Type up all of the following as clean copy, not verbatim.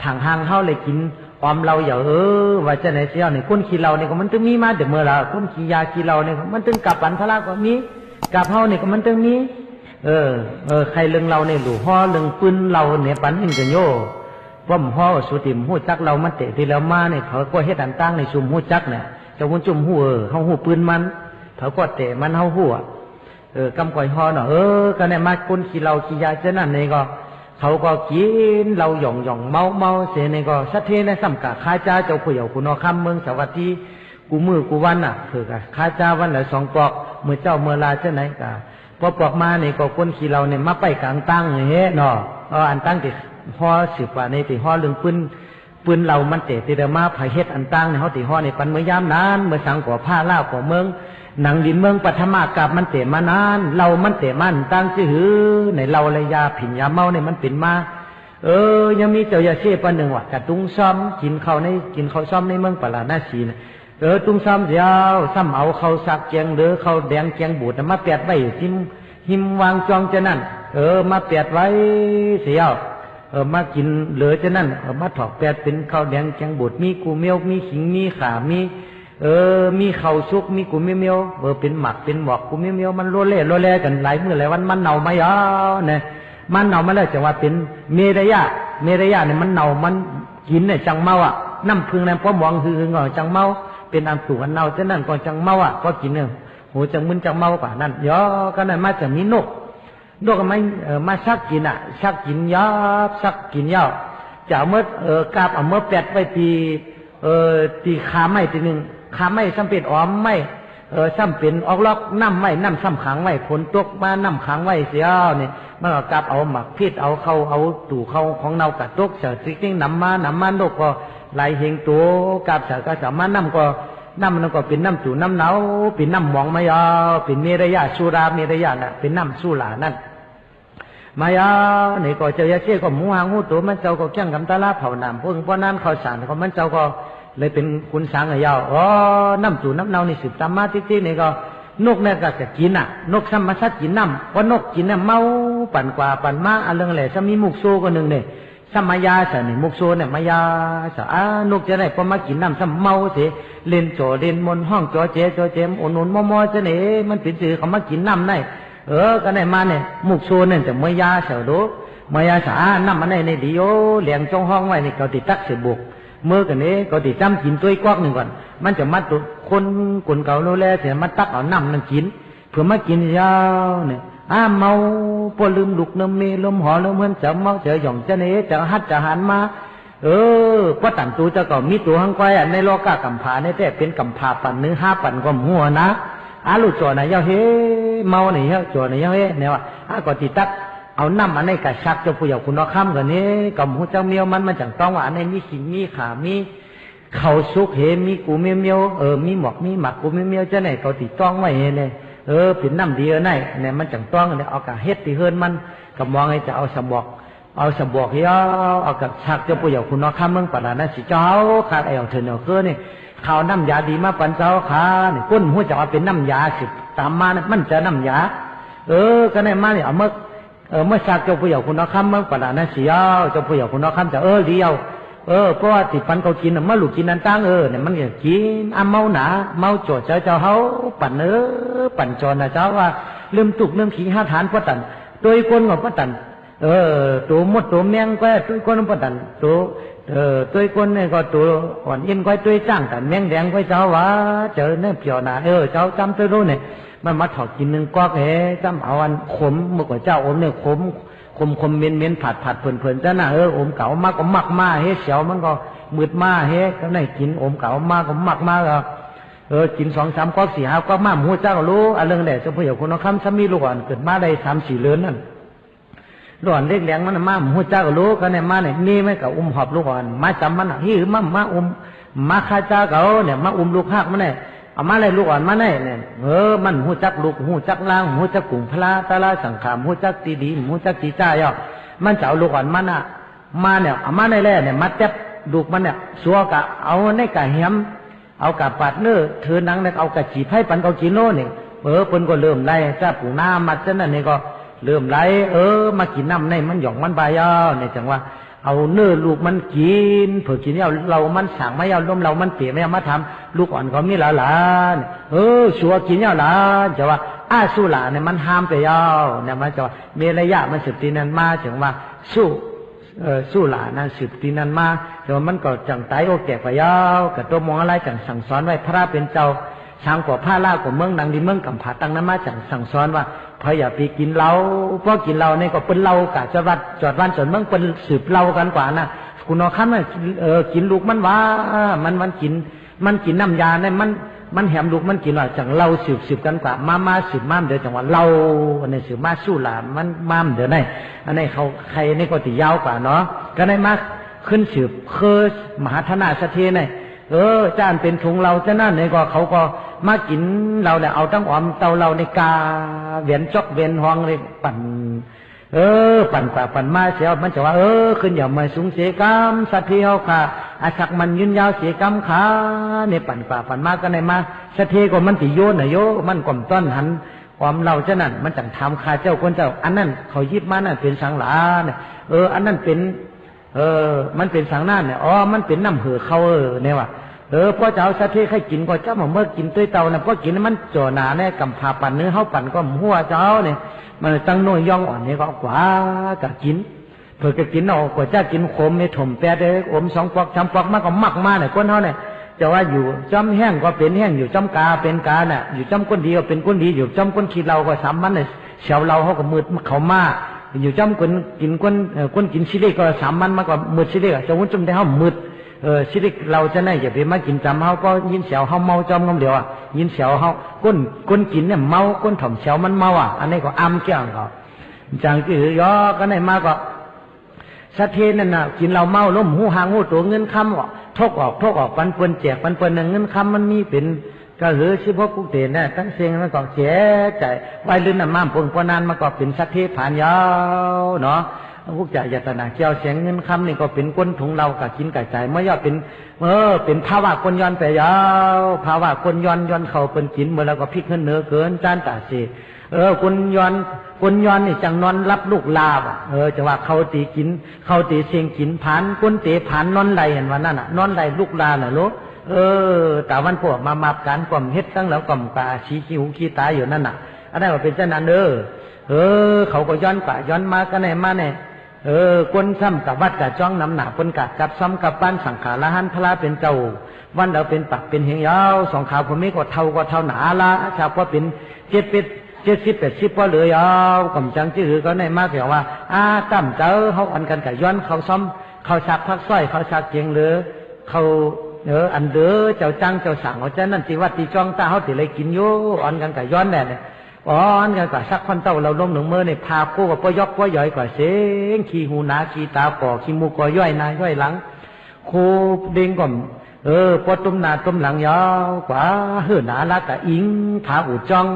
ทางห้างเขาเลยกินออมเราอย่าว่าจะไหนเสียเนี่ยก้นขี้เราเนี่ยก็มันต้องมีมาเดี๋ยวเมื่อละก้นขี้ยาขี้เราเนี่ยมันต้องกับปันพละก็มีกับเขาเนี่ยก็มันต้องมีใครเรื่องเราเนี่ยหลู่ห่อเรื่องปืนเราเนี่ยปันหินกันโย่ว่าห่อสุติมหูจักเรามันเตะที่แล้วมาเนี่ยเขาก็เฮ็ดอันตั้งในชุมหูจักเนี่ยเจ้าวุ้นจุ่มหูเขาหูปืนมันเขาก็เตะมันเขาหูกำก่อยห่อเนาะก็เนี่ยมาก้นขี้เราขี้ยาเจ้านั่นเนี่ยก็เขาก็กินเราหย่องเมาเสียเนี่ยก็สัตเทในสัมกะข้าจ้าเจ้าผู้ใหญ่คุณนอคำเมืองสวัสดีกูมือกูวันน่ะคือกะข้าจ้าวันละ2 ปอกเมื่อเจ้าเมื่อลาเจ้าไหนกะพอปอกมาเนี่ยก็ก้นขี้เราเนี่ยมาไปกลางตั้งเฮ้เนาะอันตั้งติห่อสืบว่าในติห่อเรื่องปืนเรามันเตะติเดมาไผเฮ็ดอันตั้งเนี่ยเขาติห่อในปันเมื่อยามนั้นเมื่อสังก่อผ้าล่าก่อเมืองหนังดินเมืองปัทมากับมันเตะมานานเรามันเตะมันตั้งชื่อในเราเลยยาผินยาเมาเนี่ยมันเป็นมายังมีเจ้ายาเช่ปนหนึ่งว่ะกะตุ้งซ้อมกินข้าวซ้อมในเมืองปลาหน้าสีนะตุ้งซ้อมเดียวซ้ำเอาข้าวสักแกงหรือข้าวแดงแกงบูดมาเปียดไว้หิมวางจองจะนั่นมาเปียดไว้เสียวมากินเหลือจะนั่นมาถอกเปียดเป็นข้าวแดงแกงบูดมีกูเมียวมีขิงมีข่ามีข้าวชุกมีกูเมียวเป็นหมักเป็นหมอกกูเมียวมันโลเล่กันหลายมื้อหลายวันมันเน่ามาย่อเนี่ยมันเน่ามาแล้วจะว่าเป็นเมรยะเนี่ยมันเน่ามันกินเนี่ยจังเมาอ่ะน้ำพึ่งเนี่ยพอมองคือเงาจังเมาเป็นอันสูงอันเน่าฉะนั้นก็จังเมาอ่ะก็กินเนี่ยโหจังมึนจังเมากว่านั่นย่อก็นั่นมาจะมีนกก็ไม่มาชักกินอ่ะชักกินยาชักกินยาจะเมื่อกาบเมื่อแปดไปตีขาไม้ตีหนึ่งขาไม้ซ้ำเป็นอ้อมไม้ซ้ำเป็นออกล็อกน้ำไม้น้ำซ้ำขังไว้ฝนตกมาน้ำขังไว้เสียเนี่ยมันก็กลับเอาหมักพิษเอาเข้าเอาตู่เข้าของเน่ากระตกเสือสิ่งน้ำมันนกก็ไหลเฮงตัวกับเสือก็สามารถน้ำมันก็เป็นน้ำจู่น้ำเนาเป็นน้ำหมองมายาเป็นเมรยาสุราเมรยาน่ะเป็นน้ำสุรานั่นมายาเนี่ยก็เจ้าเชี่ยก็หมูหางหูตัวมันเจ้าก็แข่งกับตาลาเผาหนามพวกเพราะนั้นเขาสารเขามันเจ้าก็เลยเป็นคุณสางยาวน้ำจู่น้ำเนานี่สืบตามมาที่นี่ก็นกเนี่ยก็จะกินอ่ะนกซ้ำมาซัดกินน้ำเพราะนกกินเนี่ยเมาปั่นกว่าปั่นมาอะไรแหละซ้ำมีมุกโซก็หนึ่งเนี่ยซ้ำมายาใส่เนี่ยมุกโซเนี่ยมายาใส่นกจะได้พอมากินน้ำซ้ำเมาเสียเล่นโจเล่นมนห้องจอเจมอนนมอจะเนี่ยมันเป็นสื่อเขามากินน้ำได้ก็ได้มาเนี่ยมุกโซเนี่ยแต่มายาใส่ดูมายาใส่น้ำมันในดีโอเลี้ยงจ้องห้องไว้เนี่ยเขาติดตักเสียบุกเมื่อกันนี้ก็ติดจำกินตัวกอกหนึ่งก่อนมันจะมัดตัวคนเก่าโลแลเสียมัดตักเอาน้ำนั่งกินเพื่อมากินยาวเนี่ยเมาพอลืมลุกน้ำเมลมหอลมเหมือนจะเมาจะหย่องจะเนจะฮัดจะหันมาก็ตันตัวจะก็มีตัวหังก้อยในโลกากำผาในแต่เป็นกำผาปั่นเนื้อ5 ปั่นก็หัวนะลูกจ่อไหนยาวเฮเมาไหนยาวจ่อไหนยาวเฮเนี่ยว่าก็ติดตักเอาน้ำอันนี้กับชักเจ้าผู้ใหญ่คุณน้อค่ำกันนี้กับหูเจ้าเมียวมันจังต้องว่าอันนี้มีขิงมีขามีเขาซุกเฮมีกูเมียวมีหมอกมีหมักกูเมียวจะไหนเขาติดต้องไว้เนี่ยเป็นน้ำดีเนี่ยมันจังต้องเนี่ยเอากับเฮ็ดที่เฮินมันกับมองไอ้จะเอาสบอกเฮียเอากับชักเจ้าผู้ใหญ่คุณน้อค่ำเมืองปราณสิเจ้าขาดไอ้เอาเถอะเนาะคือเนี่ยข้าวน้ำยาดีมาปั่นเจ้าขาเนี่ยก้นหัวจะเอาเป็นน้ำยาสิตามมาเนี่ยมันจะน้ำยาก็เนี่ยมาเนี่ยเอาเมื่อสักเจ้าผู้ใหญ่คุณน้อค่ำเมื่อปราณเสียวเจ้าผู้ใหญ่คุณน้อค่ำจะเดียวเพราะว่าติดฟันเขากินเมื่อลูกกินนั่นตั้งเนี่ยมันก็กินเมาหนาเมาโจดเจ้าเขาปั่นปั่นจรนะเจ้าว่าเริ่มตุกเริ่มขี้5 ฐานพระตันตัวคนกับพระตันตัวมดตัวแมงก็ตัวคนพระตันตัวคนเนี่ยก็ตัวอ่อนเอ็นก็ตัวจ้างแต่แมงแดงก็เจ้าว่าเจอเนี่ยเปียวหนาเจ้าจำตัวรู้เนี่ยมันมาถอดกิน1 ก๊อกจำเอาอันขมเมื่อก่อนเจ้าอมเนี่ยขมเม้นผัดเพลินจ้าน่ะอมเก่ามากก็มักมาเสียวมันก็มืดมาก็ได้กินอมเก่ามากก็มักมาก็กิน2 3 ก๊อก4 5 ก๊อกมาหมูเจ้าก็รู้เรื่องแหละเจ้าผู้ใหญ่คนน้องคำซ้ำมีลูกอ่อนเกิดมาได้3 4 เดือนนั่นลูกอ่อนเล็กแหลงมันมาหมูเจ้าก็รู้ก็เนี่ยมาเนี่ยนี่ไม่กับหอบลูกอ่อนมาจำมันหิวมามาข้าเจ้าเขาเนี่ยมาลูกหักมันเนี่ยเอามาเลยลูกอ่อนมาเนี่ยมันหูจักลูกหูจักล่างหูจักกุ่งพลาตาลาสังขามหูจักตีดีหูจักตีจ้าย่อมันจะเอาลูกอ่อนมันมาเนี่ยเอามาในแร่เนี่ยมาเจ็บลูกมันเนี่ยสัวกะเอาในกะเหี้ยมเอากะปัดเนื้อเธอนังเนี่ยเอากะจีไผ่ปันเอากิโลเนี่ยเพิ่นก็เริ่มไล่จ้าปู่น้ามัดเจ้านั่นนี่ก็เริ่มไล่มากินน้ำในมันหย่องมันบายเนี่ยจังว่า เอาเนื้อลูกมันกินเผื่อกินเรามันสั่งไม่เอาล้มเรามันเปียไม่เอามาทำลูกอ่อนก็มีหลานชัวกินหลานจะว่าสู้หลานเนี่ยมันห้ามไปเนี่ยมันจะเมรยะมันสืบตีนั้นมาถึงว่าสู้หลานนั้นสืบตีนั้นมาแต่ว่ามันก็จังไตโอแก่ไปกับตัวมองอะไรจังสั่งสอนไว้พระเป็นเจ้าช้างกว่าผ้าล่ากว่าเมืองดังดีเมืองกำผาตั้งนั้นมาจังสั่งสอนว่าพออย่าไปกินเหล้าเพราะกินเหล้าเนี่ยก็เป็นเหล้ากะจอดวันจนเมืองเป็นสืบเหล้ากันกว่านะคุณเอาขั้นกินลูกมันว่ามันกินน้ำยาเนี่ยมันแหมลูกมันกินว่าจังเหล้าสืบกันกว่ามาสืบม้ามเดี๋ยวจังว่าเหล้าอันนี้สืบมาสู้หลามันม้ามเดี๋ยวไหนอันนี้เขาใครนี่ก็ตียาวกว่าเนาะก็ได้มาขึ้นสืบเคยมหาธนาสถีเนี่ยจ้านเป็นถุงเราจะนั่นเนี่ยก็เขาก็มากินเราเนี่ยเอาตั้งออมเตาเราในกาเวียนจอกเวียนห้องเลยปั่นปั่นกว่าปั่นมาเสียมันจะว่าขึ้นอย่ามาสูงเสียกรรมสัตว์ที่เขาค่ะอาศักมันยืนยาวเสียกรรมขาเนี่ยปั่นกว่าปั่นมาก็ในมาสัตว์ที่ก็มันติโยนโยมันก่อมต้นหันความเราจะนั่นมันจังทำคาเจ้าคนเจ้าอันนั้นเขายิบมานั่นเป็นสังหลาเนี่ยอันนั้นเป็นมันเป็นสังนั่นเนี่ยมันเป็นน้ำเหือเขาเนี่ยว่ะพ่อเจ้าสัตว์ที่ให้กินก็เจ้าเมื่อกินด้วยเตาเนี่ยพ่อกินมันจ่อหนาเนี่ยกำพาปั่นเนื้อเขาปั่นก็หัวเจ้าเนี่ยมันตั้งน้อยย่องอ่อนเนี่ยก็กว่ากะกินเผื่อจะกินออกกว่าจะกินขมไม่ถมแปดเลยอม2 ปอก3 ปอกมากก็มักมาเนี่ยคนเขาเนี่ยจะว่าอยู่จำแห้งก็เป็นแห้งอยู่จำกาเป็นกาเนี่ยอยู่จำก้นดีก็เป็นก้นดีอยู่จำก้นขี้เราก็สามมันเนี่ยเฉาเราเขาก็มืดเขามาอยู่จำก้นกินก้นกินชิลิก็สามมันมากกว่ามืดชิลิจะวุ่นจมได้เขามืดชิลิเราจะไหนอย่าไปมากินจำเขาก็ยินเสียวเขาเมาจอมงำเดียวยินเสียวเขาก้นกินเนี่ยเมาก้นถ่อมเสียวมันเมาอันนี้ก็อ้ำเกี่ยงเขาจังจือยอก็ไหนมาก็สัตเทนั่นน่ะกินเราเมาล้มหูหางหูตัวเงินคำทกออกปันเปิ้นแจกปันเปิ้นเงินคำมันมีเป็นก็เหลือชิพกุเตนเนี่ยตั้งเสียงมันก็เสียใจไว้ลื่นน้ำมั่มปงปนานมาก็เป็นสัตเทผ่านยาวเนาะพวกจ่ายตนาเกี่ยวเสียงเงินคำนี่ก็เป็นก้นถุงเรากับกินกับใจเมื่อย่อเป็นภาวะก้นย้อนไปยาวภาวะก้นย้อนเขาเป็นกินเมื่อแล้วก็พลิกขึ้นเนื้อเกินจานตาสีก้นย้อนนี่จังนอนรับลูกลาบจะว่าเขาตีกินเขาตีเสียงกินผ่านก้นเตะผ่านนอนไหลเห็นว่านั่นน่ะนอนไหลลูกลาน่ะลูกแต่วันพวกมากันกล่อมเฮ็ดตั้งแล้วกล่อมกาชี้ขี้หูขี้ตาอยู่นั่นน่ะอันนั้นว่าเป็นเจ้านั้นเขาก็ย้อนป่าย้อนมากันไหนมาเนี่ยก้นซ้ำกับวัดกับจ้องน้ำหนาคนกับซ้ำกับปั้นสังขารละหันพระเป็นเจ้าวันเราเป็นปักเป็นเหียงยาวสองขาผมไม่ก็เท่าหนาละชาวก็เป็น70-80ก็เหลือยาวกำจังจื้อก็ในมากอย่างว่าตั้มเจ้าเขาอันกันกับย้อนเขาซ้ำเขาชักพักสร้อยเขาชักเกียงหรือเขาอันเด้อเจ้าจังเจ้าสั่งเขาจะนั่นที่วัดที่จ้องตาเขาติเลยกินโย่อันกันกับย้อนแน่เนี่ยอันกันกับชักคนเต้าเราล้มหนึ่งมือในพากู้กับป้อยกป้อย่อยกว่าเสียงขี้หูหนาขี้ตาปอกขี้มูกก็ย่อยหน้าย่อยหลังโคเด้งก่อมปอตุ้มหน้าตุ้มหลังยาวกว่าหนาละกับอิงผาอู่จ้อง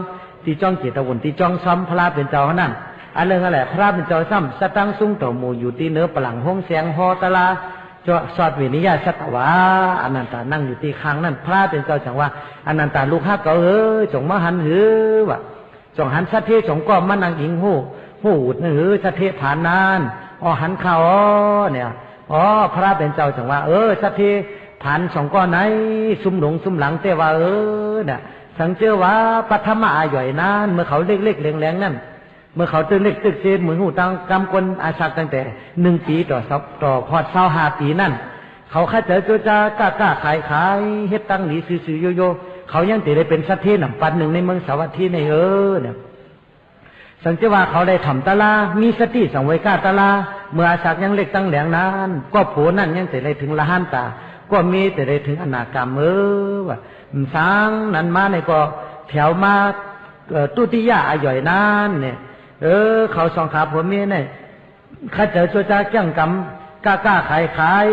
ที่จ้องเจตวันที่จ้องซ้ำพระเป็นเจ้านั่นอันเรื่องอะไรพระเป็นเจ้าซ้ำสตังซุ้งต่อหมู่อยู่ที่เนื้อปลังห้องเสียงฮอตะลาจะสอดวินิยาสัตวาอนันตานั่งอยู่ที่ค้างนั่นพระเป็นเจ้าจังว่าอนันตาลูกฮักเก๋จงมาหันหือวะจงหันสัตเทจงก็มานั่งอิงหูอุดหือสัตเทผ่านนานหันข่าวเนี่ยพระเป็นเจ้าจังว่าสัตเทผ่าน2ก้อนไหนซุ่มหลงซุ่มหลังแต่ว่าเนี่ยสังเจอว่าปัทมาย่อยนานเมื่อเขาเล็กๆแรงๆนั่นเมื่อเขาตึกเล็กตึกเศษเหมือนหูตังกำกลอาศักตั้งแต่1 ปีต่อพอด25 ปีนั่นเขาข้าเจอโจจากล้าขายเฮ็ดตั้งหนีซื้อโยเขายังติได้เป็นสัตเทหนำปันหนึ่งในเมืองสาวัตถีในเนี่ยสังเจอว่าเขาได้ถ่อมตะลามีสติสังเวยกาตะลาเมื่ออาศักยังเล็กตั้งแหลงนานก็โผนั่นยังติได้ถึงละหันตาก็มีแต่ได้ถึงอนากรรมว่าสร้างนั้นมาเนี่ยก็แถวมาตุติยะอร่อยนานเนี่ยเขาสองขาผมมีเนี่ยข้าเจอโจจาเกี่ยงกำกล้าขาย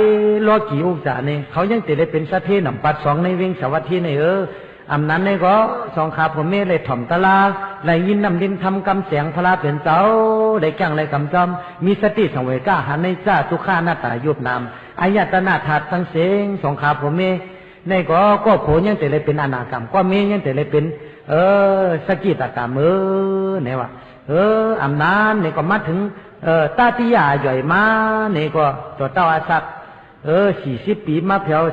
ล้อกี่อุกจ่าเนี่ยเขายังติดได้เป็นสัตเทหนำปัด2ในวิ่งสวัสดีเนี่ยอำนั้นเนี่ยก็สองขาผมมีเลยถ่อมตะลาไหลยินนำดินทำกำเสียงพระเป็นเจ้าได้แก่งเลยกำจอมมีสติสังเวกาหันในจ้าทุกข้าหน้าตายุบนามอายตนะถาดทั้งเสียงสองขาผมมีในก็โผยังแต่เลยเป็นอนากรรมก็มียังแต่เลยเป็นสกิตกรรมเนี่ยว่าอำนั้นเนี่ยก็มาถึง ตาติยาย่อยมาเนี่ยก็ตัวเต้าอาศัก40 ปีมาเพียว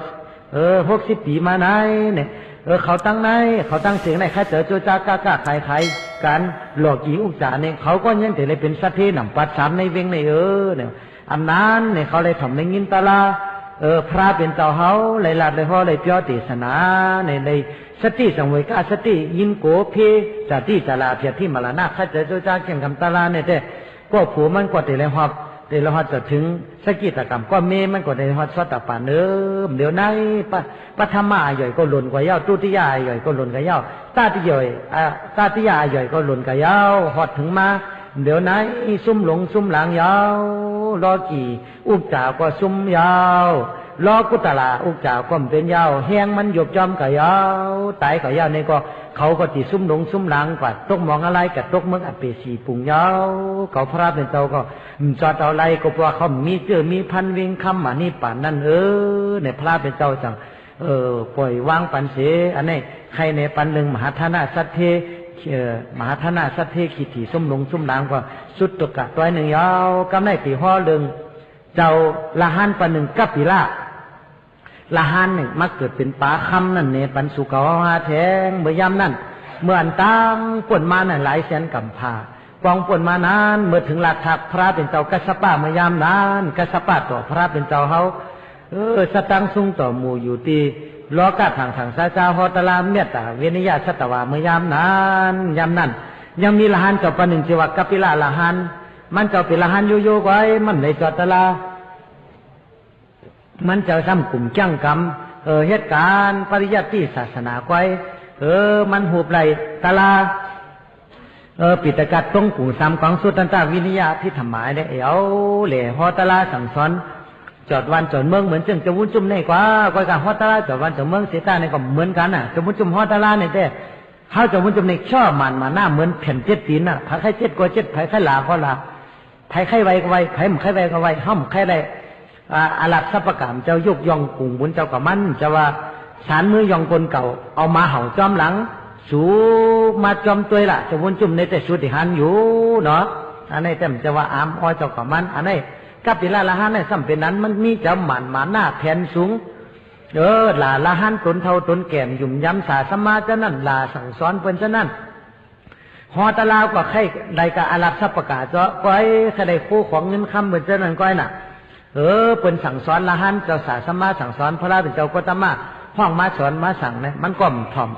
60 ปีมาไหนเนี่ยเขาตั้งไหนเขาตั้งเสียงไหนใครเจอโจจาก้าใครกันหลอกกี่อุกจาเนี่ยเขาก็ยังแต่เลยเป็นสัตว์ที่หนำปัดสามในเวงในเนี่ยอันนั้นเนี่ยเขาเลยทำในยินตาลาพระเป็นเจ้าเขาเลยลาดเลยพ่อเลยเปียวเทศนาเนี่ยเลยสติสังเวชสติยินโกเพจะที่จะลาเพียรที่มาลานาใครเจอโจจากเก่งคำตาลาเนี่ยแต่ก็ผัวมันก็แต่เลยหอบแต่ละหัดจะถึงสกิตกรรมก็เมมันก็ได้หัดสตปานเดี๋ยวไหนปัทมาย่อยก็หล่นกว่าเย้าตุติยาย่อยก็หล่นกว่าเย้าตาติย่อยตาติยาย่อยก็หล่นกว่าเย้าหอดถึงมาเดี๋ยวไหนซุ่มหลงซุ่มหลังยาวรอกี่อุกจาก็ซุ่มยาวรอกุตลาอุกจาก็เป็นยาวแห้งมันหยบจอมกะยาวตายกะยาวนี่ก็เขาก็ติซุ่มหลงซุ่มหลังกว่าตกมองอะไรกับตกเมืองอเปสีปุ่งยาวเขาพระเป็นเจ้าก็จอดเอาไรก็เพราะเขามีมีพันวิ่งคำมานี่ป่านนั่นเนี่ยพระเป็นเจ้าจังปล่อยวางปันเสอันนี้ใครในปันหนึ่งมหาธนาสัตเทมหาธนาสัตเทขีถีซุ่มหลงซุ่มหลังก็สุดตกะตัวหนึ่งยาวกำไรปีห่อเรืองเจ้าละหันปันหนึ่งกับปีละละหันหนึ่งมักเกิดเป็นป่าคำนั่นเนี่ยปันสุกาวหาแทงเมื่อยามนั่นเมื่ออันตั้งป่วนมานั่นหลายแสนกำพากองป่วนมานานเมื่อถึงหลักถักพระเป็นเจ้ากัสปะเมื่อยามนานกัสปะต่อพระเป็นเจ้าเขาสตังซุงต่อหมู่อยู่ตีล้อกะทางสาจาฮอตลาเมตตาเวนิยาสัตวาเมื่อยามนานยามนั่นยังมีละหันเจ้าปันหนึ่งจิวกัปปิละละหันมันเจ้าเป็นละหันโยไว้มันในจอตลามันจะซ้ำกลุ่มจังกรรมเหตุการณ์ปริยัติศาสนาไว้มันหูบไหลตลาปิตกัดตรงปู่สามของสุตตันตาวินิยาที่ทำหมายได้เหล่ฮอตลาสั่งสอนจอดวันจอดเมืองเหมือนจึงจะวุ่นจุ่มในกว่าการฮอตลาจอดวันจอดเมืองเสียตาในก็เหมือนกันน่ะจะวุ่นจุ่มฮอตลาในแต่เขาจะวุ่นจุ่มในช่อมันมาหน้าเหมือนแผ่นเจ็ดตีนน่ะไผ่ไข่เจ็ดก็เจ็ดไผ่ไข่หลาก็หลาไผ่ไข่ไวก็ไวไผ่หมไข่ไวก็ไวห้อมไข่ได้อาลับสัพพกรรมเจ้ายกย่องกุ่งบุญเจ้ากับมันจะว่าสารมือยองคนเก่าเอามาเห่าจอมหลังสูมาจอมตัวละจะวนจุ่มในแต่สุดที่หันอยู่เนาะอันนี้แต่จะว่าอามอ้อยเจ้ากับมันอันนี้กับปีละหันเนี่ยสัมเป็นนั้นมันมีจะหมันหน้าแผ่นสูงละหันตนเท่าตนแก่มยุ่มย้ำสาสมาจะนั่นลาสั่งสอนเพิ่นจะนั่นฮอตะลาวก็ใครใดกับอาลับสัพพกาเจ้าก้อยใครใดคู่ของเงินคำเพิ่นจะนั่นก้อยน่ะเป็นสั่งสอนละหันเจ้าสาสมาสั่งสอนพระราเป็นเจ้าโกตมะห้องมาสอนมาสั่งเนี่ยมันก่อมถ่อม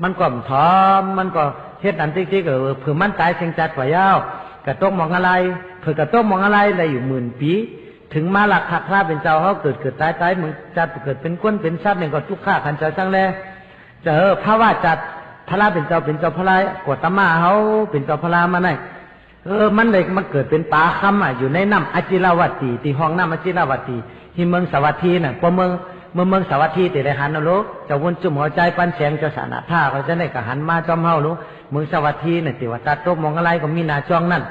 มันก็เฮ็ดอันที่เผื่อมันตายเสียงจัดกว่ายาวกระต้มมองอะไรเผื่อกระต้มมองอะไรได้อยู่10,000 ปีถึงมาหลักขักพระเป็นเจ้าเขาเกิดตายมึงจัดเกิดเป็นก้นเป็นสัตว์เนี่ยก็ทุกข้าขันเจ้าจังเลยพระว่าจัดพระเป็นเจ้าพระไรโกตมะเขาเป็นเจ้าพระมาไหนมันเลยมันเกิดเป็นป่าคำอยู่ในน้ำอจิรวัตตีที่ห้องน้ำอจิรวัตตีที่เมืองสวัสดีน่ะพอเมืองสวัสดีแต่ได้หันเอาลูกจะวนจุ่มหัวใจปันแสงจะสานาท่าเขาจะได้กระหันมาจอมเฮาลูกเมืองสวัสดีน่ะติว่าตาโตมองอะไรก็มีนาจ้องนั่น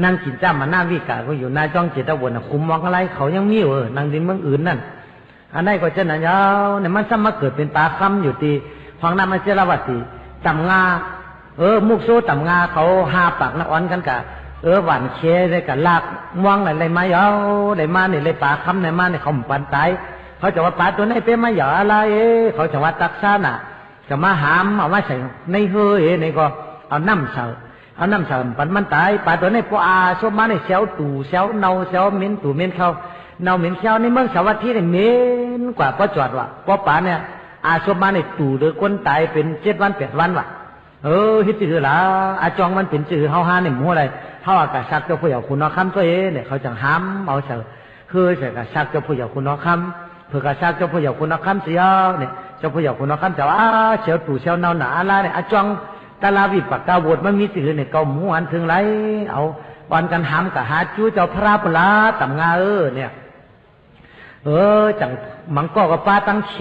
นั่งกินจ้ามาหน้าวิกาก็อยู่นาจ้องจิตวนคุมมองอะไรเขายังมีนั่งดินเมืองอื่นนั่นอันนั้นก็จะนั่นยาวเนี่ยมันซ้ำมาเกิดเป็นป่าคำอยู่ที่ห้องน้ำอจิรวัตตีจำงามุกโซต่ำงาเขาหาปากนักอ่อนกันกะหวานเคได้กะลากม่วงอะไรมาเยาได้มาเนี่ยเลยป่าคำเนี่ยมาเนี่ยเขาปันตายเขาจะว่าป่าตัวนี้เป็นมาหยาอะไรเขาจะว่าตักซาน่ะจะมาหามเอามาใส่ในเฮ้ยนี่ก็เอาน้ำเสาปันมันตายป่าตัวนี้พอชอบมาเนี่ยเซลตู่เซลเนาเซลเหม็นตู่เหม็นเขาเนาเหม็นเซลในเมืองสวัสดีเนี่ยเหม็นกว่าพอจอดว่ะพอป่าเนี่ยชอบมาเนี่ยตู่หรือคนตายเป็น7 วัน8 วันว่ะฮิตจือละอาจองมันเป็นจือเฮาหาเนี่ยหมูอะไรเฮาอากาศซักเจ้าผู้ใหญ่คุณน้องคำตัวเนี่ยเขาจังห้ามเอาเสือคือเสือกาซักเจ้าผู้ใหญ่คุณน้องคำเผื่อกาซักเจ้าผู้ใหญ่คุณน้องคำเสียเนี่ยเจ้าผู้ใหญ่คุณน้องคำจะว่าเสียวตู่เสียวเนาหนาอะไรเนี่ยอาจองตาลาวิปากกาบดมันมีจือเนี่ยเกาหมูหันถึงไรเอาวันกันห้ามกับหาจู้เจ้าพระปลาต่ำงาเนี่ยจังมังก็กับป้าตั้งเฉ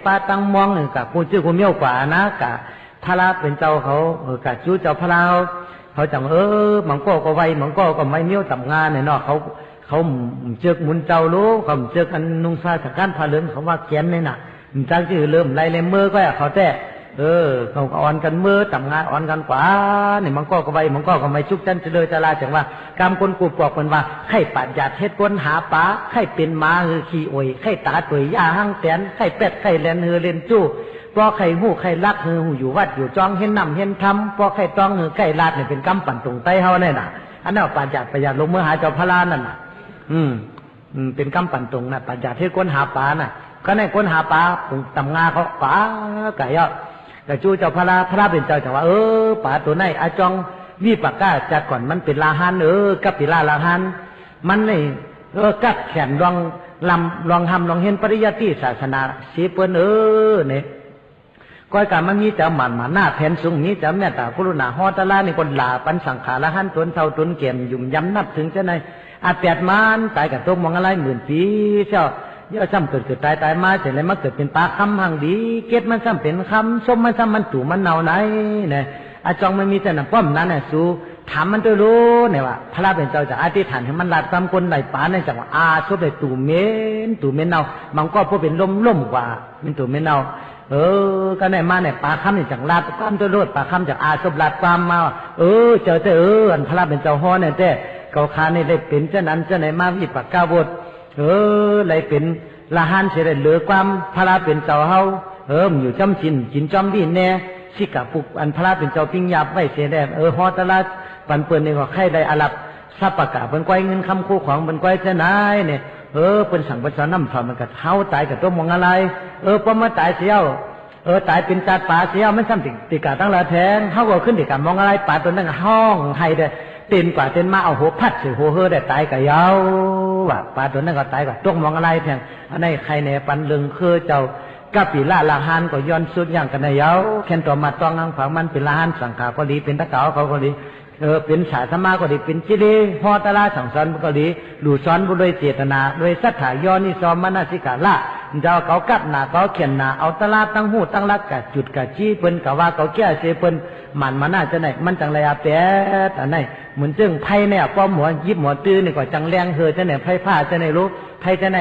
ป้าตั้งมองเนี่ยกับกูจื้อกูเมี่ยวกว่านะกับพระเป็นเจ้าเขากะจู้เจ้าพระเขาจังมังก็ไวมังก็ไม่เมี่ยวต่ำงานเนี่ยเนาะเขาเจอมุนเจ้ารู้เขาเจอกันนุ่งผ้าสักการพาเลือนเขาว่าแกนเนี่ยน่ะจังที่เริ่มไล่เล่มมือก็เขาแต่ เขาอ่อนกันเมื่อทำงานอ่อนกันกว่าเนี่ยมันก็ไว้มันก็ไม่ชุกจันจะเลยจะลาจังว่ากำคนกูปอกมันว่าไข่ปัดหยาดเฮ็ดก้นหาปลาไข่เป็นม้าคือขี้โอยไข่ตาตุยยาห้างแตนไข่เป็ดไข่แลนเฮือเล่นจู้พอไข่หู้ไข่ลักเฮือหูอยู่วัดอยู่จองเห็นนำเห็นทำพอไข่ต้องเฮือไข่ลาดเนี่ยเป็นกำปั่นตรงไตเฮาเนี่ยน่ะอันนั้นปัดหยาดประหยัดลงเมื่อหาเจ้าพระลานั่นน่ะเป็นกำปั่นตรงน่ะปัดหยาดเฮ็ดก้นหาปลาน่ะก็ในก้นหาปลาตำงาเขาปลาไก่ยอดแต่จู่เจ้าพระเป็นเจ้าจังว่าป่าตัวไหนอาจองวิปากกาจากก่อนมันเป็นลาหันกับปิลาลาหันมันนี่กัดแขนลองทำลองเห็นปริยัติศาสนาสีเปิ้นเนี่ยก้อยการมันมีจะหมันหน้าแผ่นสูงนี้จะแม่ตากรุณาฮอตลานี่คนลาปันสังขารละหันตนเท่าตนเกี่ยมยุ่มย้ำนับถึงจะในอาแปดมันตายกับตัวมองอะไรหมื่นปีเจ้าเยอะซ้ำเกิดตายมาเสร็จแล้วมาเกิดเป็นปลาคำหังดีเกตมันซ้ำเป็นคำส้มมันซ้ำมันตู่มันเนาไหนเนี่ยอาจองมันมีแต่หนังป้อมนั้นน่ะสู้ถามมันตัวรู้เนี่ยว่าพระเป็นเจ้าจะอธิษฐานให้มันลาดซ้ำคนไหนป่าในจังว่าชอบได้ตู่เม้นเนามันก็พวกเป็นล่มกว่าเป็นตู่เม้นเนาก็ในมาเนี่ยปลาคำนี่จังลาดความตัวรู้ปลาคำจากชอบลาดความมาเจอแต่อันพระเป็นเจ้าฮ้อเนี่ยแต่เขาคานี่ได้เป็นเจ้านั้นเจ้าไหนมาวิปักกาบดเลยเป็นละหันเสด็จเหลือความพระเป็นเจ้าเฮามันอยู่จำชินกินจอมดินแน่สิกะปุกอันพระเป็นเจ้าปิ้งยาบไว้เสด็จฮอตละปันเปิ้นนี่ก็ใครได้อาลับสับปะกะเป็นก้อยเงินคำคู่ของเป็นก้อยเจ้านายเนี่ยเป็นสั่งประชาน้ำถอนมันก็เฮาตายกับตัวมองอะไรพอมาตายเสียวตายเป็นจัดป่าเสียวไม่ซ้ำติกาตั้งละแทงเฮาก็ขึ้นติกามองอะไรป่าตัวนั้นห้องให้ได้เต้นกว่าเต้นมาเอาหัวพัดใส่หัวได้ตายกับยาวว่าปลาตัวนั้นก็ตายกับตกมองอะไรเพียงอันนี้ใครเนี่ยปันเลืองคือเจ้ากะปิละหันก็ย้อนสุดอย่างกันในยาวแค่ตัวมาต้องงังผังมันเป็นละหันสังขารก็ดีเป็นตะเกาเขาก็ดีเป็นสายธรรมะก็ดีเป็นจิริพอตะลาสังสรรค์ก็ดีดูซ้อนบุโดยเจตนาโดยสัทธายอนิสอมมนสิกาละเจ้าเขากัดหนาเขาเขียนหนาเอาตะลาตั้งหูตั้งรักกะจุดกะจี้เปิ้นกะว่าเขาแก้เสเปิ้นมันน่าจะไหนมันจังไรอาแปดอันไหนเหมือนจึงไพ่เนี่ยป้อมหัวยิบหัวตื้อนี่ก็จังแรงเฮอจะไหนไพ่ผ้าจะไหนรู้ไพ่จะไหน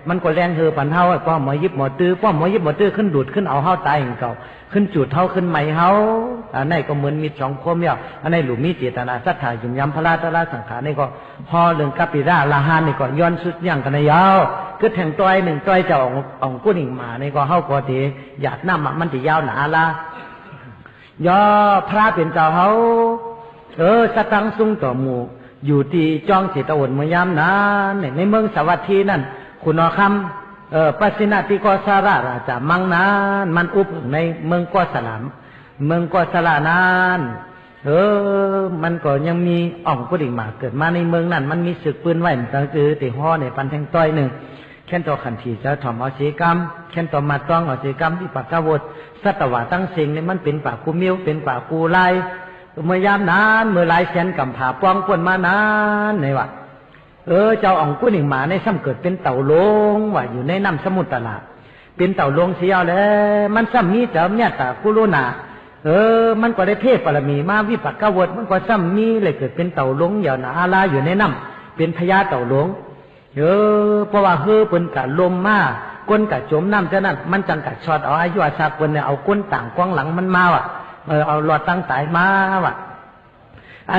มันก็แรงเฮอปันเฮาป้อมหัวยิบหัวตื้อป้อมหัวยิบหัวตื้อขึ้นดูดขึ้นเอาเฮาตายอย่างเก่าขึ้นจุดเฮาขึ้นใหม่เฮาอันไหนก็เหมือนมีสองคมเนี่ยอันไหนหลุมมีเจตนาสัทธายุ่มยำพระราตระสังขารนี่ก็พอเรื่องกัปปิราละหานนี่ก็ย้อนสุดอย่างกันในยาวคือแทงต้อยหนึ่งต้อยจะอ่องกุ้งมานี่ก็เฮาก็ดีหยาดน้ำมันจะยาวหนาละย่อพระเป็นเจ้าเฮาสตังสุงต่อหมู่อยู่ที่จองจิตอวนเมื่อยามนั้นในเมืองสวัสดีนั่นคุณคำปัสสินาติกอสาราราชามังนานมันอุปในเมืองกอสลามเมืองกอสลานานมันก็ยังมีอ่องกุดิ่งหมาเกิดมาในเมืองนั้นมันมีศึกปืนไหวมันก็คือติห่อในปันแทงต้อยหนึ่งแค่นตัวขันทีจะถ่อมเอาเสกรรมแค่นตัวมาต้องเอาเสกรรมที่ปักกาวดสัตวะตั้งสิ่งนี่มันเป็นป่ากูมิ้วเป็นป่ากูไลเมื่อยามนานเมื่อหลายแสนกำผาป้องปวนมานานในวะเจ้าอ่องกุ้งหนึ่งหมาในซ้ำเกิดเป็นเต่าลงว่าอยู่ในน้ำสมุทรตลาดเป็นเต่าลงเสียวแล้วมันซ้ำมีเจ้าเนี่ยตากุโลนามันก็ได้เทพปรมีมาวิปักกาวดมันก็ซ้ำมีเลยเกิดเป็นเต่าลงอย่าหนาอาลาอยู่ในน้ำเป็นพญาเต่าลงเพราะว่าเป็นกะลมมาก้นกะจมน้ำจะนั่นมันจังกะช็อตเอาอายุอาชาคนเนี่ยเอาก้นต่างกว้างหลังมันมาว่ะเอาหลอดตั้งตายมาว่ะ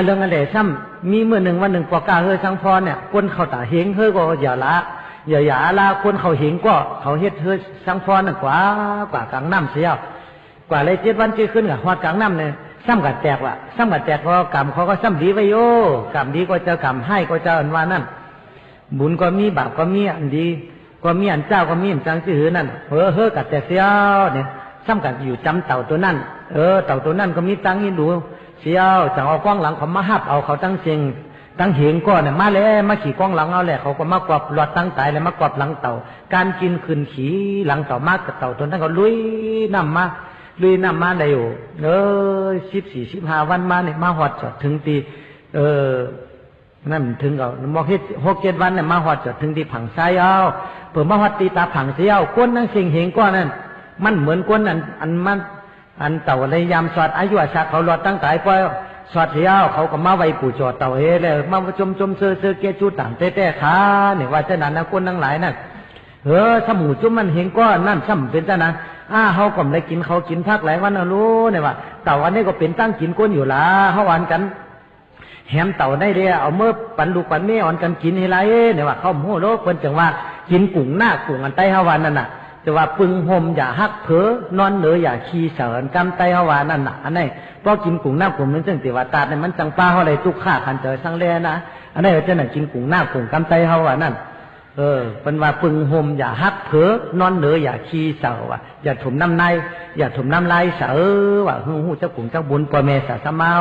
เรื่องอะไรซ้ำมีเมื่อหนึ่งวันหนึ่งปอกาสังพรเนี่ยก้นเขาตาเฮงก็อย่าละคนเขาเฮงก็เขาเฮ็ดสังพรน่ะกว่ากลางน้ำเสียกว่าเลย7 วัน7 คืนกับฮอดกลางน้ำเนี่ยซ้ำกัดแตกว่ะซ้ำกัดแตกเพราะกรรมเขาก็ซ้ำดีไว้โยกรรมดีก็เจอกรรมให้ก็เจออันว่านั่นบุญก็มีบาปก็มีอันดีก็มีอันเจ้าก็มีอันจังจื้อนั่นกัดแต่เสียวเนี่ยซ้ำกัดอยู่จำเต่าตัวนั่นเต่าตัวนั่นก็มีตังค์นี่ดูเสียวจังเอากล้องหลังเขามาหับเอาเขาตั้งเสียงตั้งเหงก็เนี่ยมาแล้วมาขี่กล้องหลังเอาแหละเขาก็มากวบหลอดตั้งตายเลยมากวบหลังเต่าการกินขืนขี่หลังเต่ามากกับเต่าตัวนั้นก็ลุยน้ำมาได้อยู่14-15 วันมาเนี่ยมาหอดจอดถึงตีนั่นถึงเอามอก6-7 วันเนี่ยมาหอดจอดถึงที่ผังไซเอาเปิดมาหอดตีตาผังเสียวก้นนั่งเสียงเหงก็นั่นมันเหมือนก้นอันเต่าในยามสอดอายุอาชาเขาหลอดตั้งตายก็สอดเสียวเขาก็มาไว้ปู่จอดเต่าเลยมาจมเสือเกจูต่างเต้ขาเนี่ยว่าเจ้านั้นนะก้นทั้งหลายนั่นสมูจุ่มมันเห็นก็นั่นซ้ำเป็นเจ้านั้น เขาก็ไม่ได้กินเขากินพักหลายวันนะรู้เนี่ยว่าเต่าอันนี้ก็เป็นตั้งกินก้นอยู่ละเขาหวานกันแหมเต่าได้เดียเอาเมื่อปันลูกปันแม่อ่อนกันกินให้ไรเนี่ยว่าเขาโม่โลกคนจังว่ากินกุ่งหน้ากุ่งอันไตเขาหวานนั่นน่ะจะว่าปึงห่มอย่าฮักเผลอนอนเหนืออย่าขี้เสริญกำไตเขาหวานนั่นน่ะอันนี้เพราะกินกุ่งหน้ากุ่งมันจึงติว่าตาเนี่ยมันจังป้าเขาเลยทุกข้าขันเจอสังเลนะอันนี้จะน่ะกินกุ่งหน้ากุ่งกำไตเขาหวานนั่นเป็นว่าปึงห่มอย่าฮักเผลอนอนเหนืออย่าขี้เสาว่ะอย่าถมน้ำในอย่าถมน้ำลายเสาว่ะหูเจ้ากุ่งเจ้าบุญปอเมสาสมา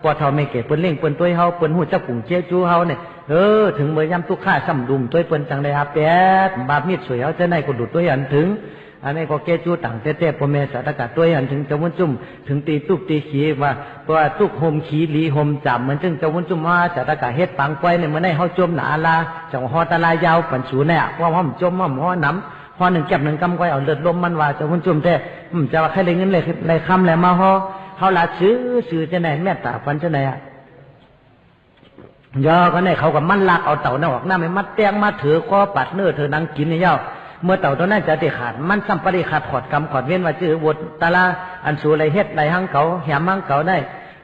ปอเท่าไม่เก็บเปิ้นเล่งเปิ้นตัวเฮาเปิ้นหูเจ้ากุ่งเจ้าจูเฮาเนี่ยถึงเมื่อยำทุกข้าซ้ำดุมตัวเปิ้นจังเลยอาแปดบาปมีดสวยเฮาจะได้ก็ดูดตัวยันถึงอันนี้ก็แก้จูต่างเต้ปอเมสาตกาตัวยันถึงเจ้าวุ้นจุ่มถึงตีตุกตีขีว่าเพราะว่าตุกห่มขีลีห่มจับเหมือนจึงเจ้าวุ้นจุ่มว่าสาตกาเฮ็ดปังไว้เนี่ยมันได้เฮาจมหนาลาจังฮอตะลายยาวปันสูเนี่ยว่าห้อมจมห้อน้ำพอหนึ่งเก็บหนึ่งกำก้อยเอาเลือดลมมันว่าเจ้าวุ้นจุ่มแต่จะว่าใครเลยเงินเลยคำเลยมาห่อเขาละซื้อจะไหนแม่ตาฟันจะไหนอ่ะย่อก็เนี่ยเขากับมันลักเอาเต่าเนี่ยออกหน้าไม่มัดแตงมาถือคอปัดเนื้อเธอนั่งกินเนี่ยย่อเมื่อเต่าตัวนั้นจะติขาดมันซ้ำปริขาดขอดกำขอดเว้นว่าจื้อบทตาลาอันสูอะไรเฮ็ดไรหังเขาแหมหังเขาได้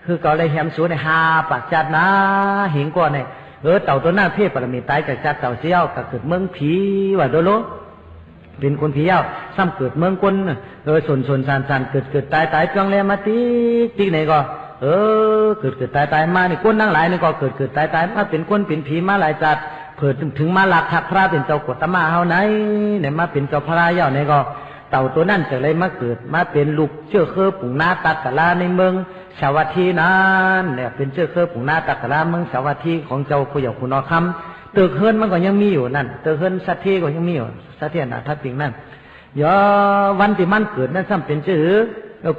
คือเขาเลยแหมสูในหาปากจัดนะหิงก่อนเนี่ยเต่าตัวนั้นเทพปรมีตายจากจัดเต่าเสี่ยวกับเกิดเมืองผีว่าโดโลเป็นคนผีเย้าซ้ำเกิดเมืองคนส่วนสานเกิดตายจังเลยมาติ๊กไหนก็เกิดตายมานี่คนนั่งหลายนี่ก็เกิดตายมาเป็นคนเป็นผีมาหลายจัดเผิดถึงมาหลักทักพระเป็นเจ้ากฎตมาเฮาไหนเนี่ยมาเป็นเจ้าพระเย้าเนี่ยก็เต่าตัวนั่นจะเลยมาเกิดมาเป็นลูกเชื่อเคอปุ่งนาตักกะลาในเมืองสาวัตถีนั้นเนี่ยเป็นเชื่อเคอปุ่งนาตักกะลาเมืองสาวัตถีของเจ้าผู้ใหญ่คุณนอคำตึกเฮิรนมันก็ยังมีอยู่นั่นตึกเฮิรนสัตย์ที่ก็ยังมีอยู่สัตย์ที่น่ะทัดปิงนั่นวันที่มันเกิดนั่นซ้ำเป็นชื่อ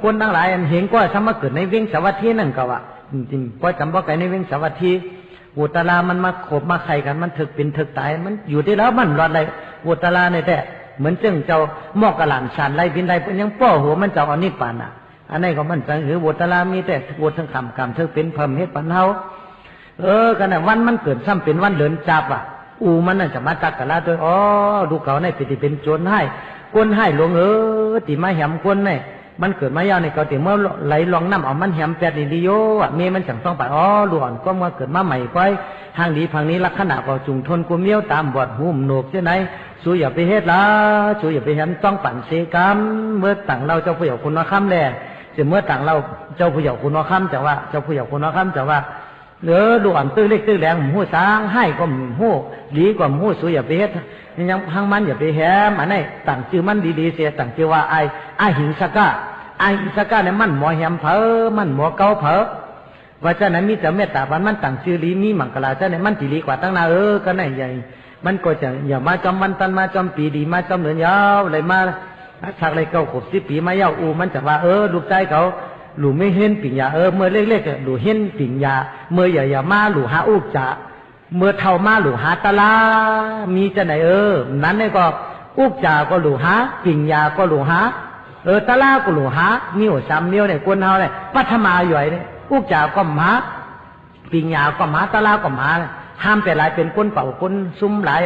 คนทั้งหลายเห็นก็ซ้ำมาเกิดในเวงสาวัตถีนั่นก็ว่าจริงๆก็จำว่าไก่ในเวงสาวัตถีอุตลามันมาขบมาไข่กันมันถึกเป็นถึกตายมันอยู่ที่แล้วมันรอดอะไรอุตลาในแต่เหมือนจึงเจ้าหมอกกระหล่ำชันไรบินไรเป็นยังป้อหัวมันเจ้าอันนี้ปานอ่ะอันนี้ก็มันจังหืออุตลามีแต่อุทั้งคำถึกเป็นเพิ่มเฮ็ดปันเฮากันน่ะวันมันเกิดซ้ำเป็นวันเดินจับอ่ะมันน่ะจะมาตักกะลาด้วยดูเขาในปิติเป็นโจรให้ก้นให้หลวงติมาแหมก้นในมันเกิดมายาวในเกาติเมื่อไหลลองน้ำเอามันแหมแปดดีโยอ่ะเมมันจังต้องไปหลวนก็มาเกิดมาใหม่ไปทางดีพังนี้ลักษณะก็จุงทนกุมเมี้ยวตามบอดหุ่มโหนกเช่นไหนสู้อย่าไปเฮ็ดละสู้อย่าไปแหมต้องปั่นเสกรรมเมื่อต่างเราเจ้าผู้ใหญ่คุณน้อค่ำแลจะเมื่อต่างเราเจ้าผู้ใหญ่คุณน้อค่ำจะว่าเจ้าผู้ใหญ่คุณน้อค่ำจะว่าหลวนตื้อเล็กตื้อแรงหูสางให้ก็หูดีกว่าหูสู้อย่าไปเฮ็ดยังพังมันอย่าไปแหมอันนี้ต่างชื่อมันดีๆเสียต่างชื่อว่าไอ้หิงสก้าไอ้หิงสก้าเนี่ยมันหมอแหมเผอมันหมอเกาเผอว่าเจ้านั้นมีแต่เมตตาบันมันต่างชื่อลีมีมังกรลาเจ้าเนี่ยมันจีรีกว่าตั้งนาก็ไหนใหญ่มันก็จะอย่ามาจอมวันตันมาจอมปีดีมาจอมเหนือยาวเลยมาชักเลยเก่าขบ10 ปีมายาวมันจะว่าลูกใจเขาหลูไม่เห็นปิ่งยาเมื่อเล็กๆหลูเห็นปิ่งยาเมื่ออย่ามาหลูหาอุกจ่าเมื่อเท่ามาหลูหาตะลามีจะไหนนั้นเนี่ยก็อุกจ่าก็หลูหาปิ่งยาก็หลูหาตะลาก็หลูหานิ้ว3 นิ้วเนี่ยคนเฮาเนี่ยปัทมาหย่อยเนี่ยอุกจ่าก็หาปิ่งยาก็หาตะลาก็หาห้ามแต่หลายเป็นก้นเป่าก้นซุ่มหลาย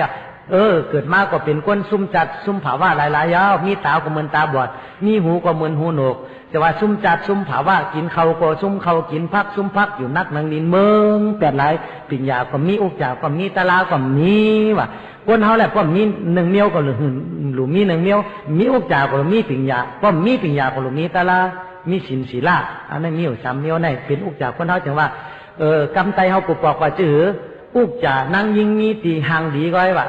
เกิดมาก็เป็นก้นซุ่มจัดซุ่มผาว่าหลายๆยาวมีตาก็เหมือนตาบอดมีหูก็เหมือนหูหนวกแต่ว่าซุ่มจัดซุ่มผาว่ากินเขาก็ซุ่มเขากินพักซุ่มพักอยู่นักนังนินเมืองแต่หลายปิ่งยาก็มีอุกจ่าก็มีตะลาก็มีว่ะคนเฮาแหละป้อมมี1 นิ้วก็หรือมี1 นิ้วมีอุกจ่าก็มีปิ่งยาป้อมมีปิ่งยาก็หรือมีตะลามีสินศีลาอันนั้นมีอยู่3 นิ้วในเป็นอุกจ่าคนเฮาจังว่ากำไตเฮาปุบปอกว่าจื้ออุกจ่านั่งยิงมีตีหางดีก็ไว้ว่ะ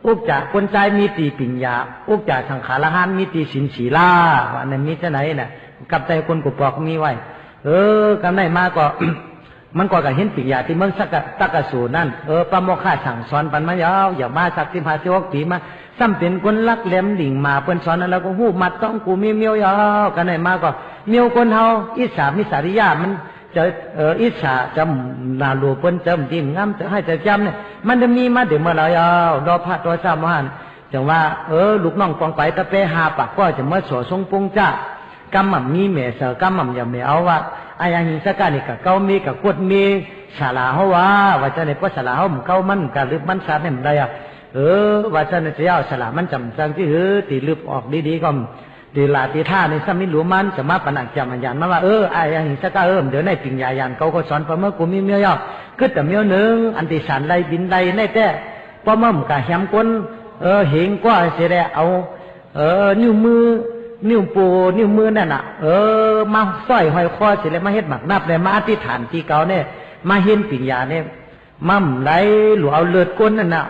อุกจ่าคนใจมีตีปิ่งยาอุกจ่าสังขารหันมีตีสินศีลาว่านั่นมีที่ไหนน่ะกับใจคนกุปอกมีไว้กำไนมาก็ มันก็เห็นปิ่งยาที่เมืองตักกะสูนั่นปะโมฆะสั่งสอนปันมายาวอย่ามาสัก15 ปีมาซ้ำเป็นคนลักแหลมดิ่งมาเปิ้นสอนนั่นแล้วก็หู้มัดต้องกูมีเมียวยาวกันไหนมาก็เมียวคนเฮาอิสามิสาริยามันจะอิสาจำนาลูเปิ้นจำจิ้มงามจะให้จะจำเนี่ยมันจะมีมาเดี๋ยวเมื่อไหร่รอพระตัวสามหันจังว่าลูกน้องกองไปตะเปหาปากก็จะเมื่อสวทรงปงจ้ากำมั่มมีเมเสกำมั่มอย่าไม่เอาว่าอายังหิงสกานี่กับเก้ามีกับกดมีสาลาเฮาว่าจะในพวกสาลาเฮาเก้ามันกับลึกมันสาดเนี่ยมันได้ว่าจะในเจ้าสาลามันจำจังที่ตีลึกออกดีๆก็ ดีลาตีท่าในซ้ำนี้หลวมันจะมาปนักจำมันยันมาว่าไอ้หิงสก้าเดี๋ยวในปิ่งยายันเขาก็สอนพอเมื่อกูมีเมียย่อก็แต่เมียหนึ่งอันที่ฉันไล่บินไล่ในแต่พอเมื่อมกะแหมก้นเห็นก็เสียแล้วเอานิ้วมือนิ้วปูนิ้วมือนั่นน่ะมาสร้อยห้อยคอเสร็จแล้วมาเฮ็ดหมักนับเลยมาอธิษฐานที่เก่าเนี่ยมาเห็นปิ่งยาเนี่ยมั่มไหลหลวเอาเลือดก้นนั่นน่ะ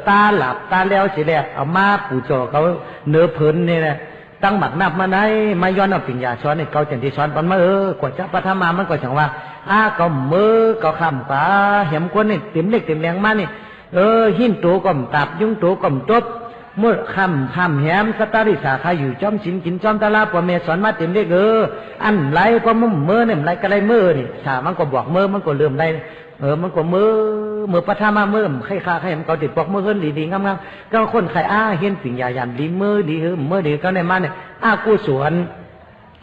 ตาหลับตาแล้วเสร็จแล้วเอามาปู่โจเขาเนื้อเพลินเนี่ยนะตั้งหมักนับมาไหนมาย้อนเอาปิ่งยาช้อนเนี่ยเขาจังที่ช้อนปันมากว่าจะปฐมามันก็จังว่าก็มือก็คำขวาเห็มก้นเนี่ยเต็มเล็กเต็มแรงมานี่หินตัวก่อมตับยุ่งตัวก่อมตบเมื่อคำแหมสตาริสาขาอยู่จอมสินกินจอมตะลาปวเมสอนมาเต็มเล็กอันไรก็มุ่งเมื่อเนี่ยไรก็ไรเมื่อนี่สามันก็บอกเมื่อมันก็เริ่มได้มันก็เมื่อปฐมาเมื่อใครข้าใครมันก็ติดบอกเมื่อเฮิรนดีๆงามๆก็คนใครเห็นสิ่งใหญ่ยันดีเมื่อดีเมื่อดีก็ในมันเนี่ยกู้สวน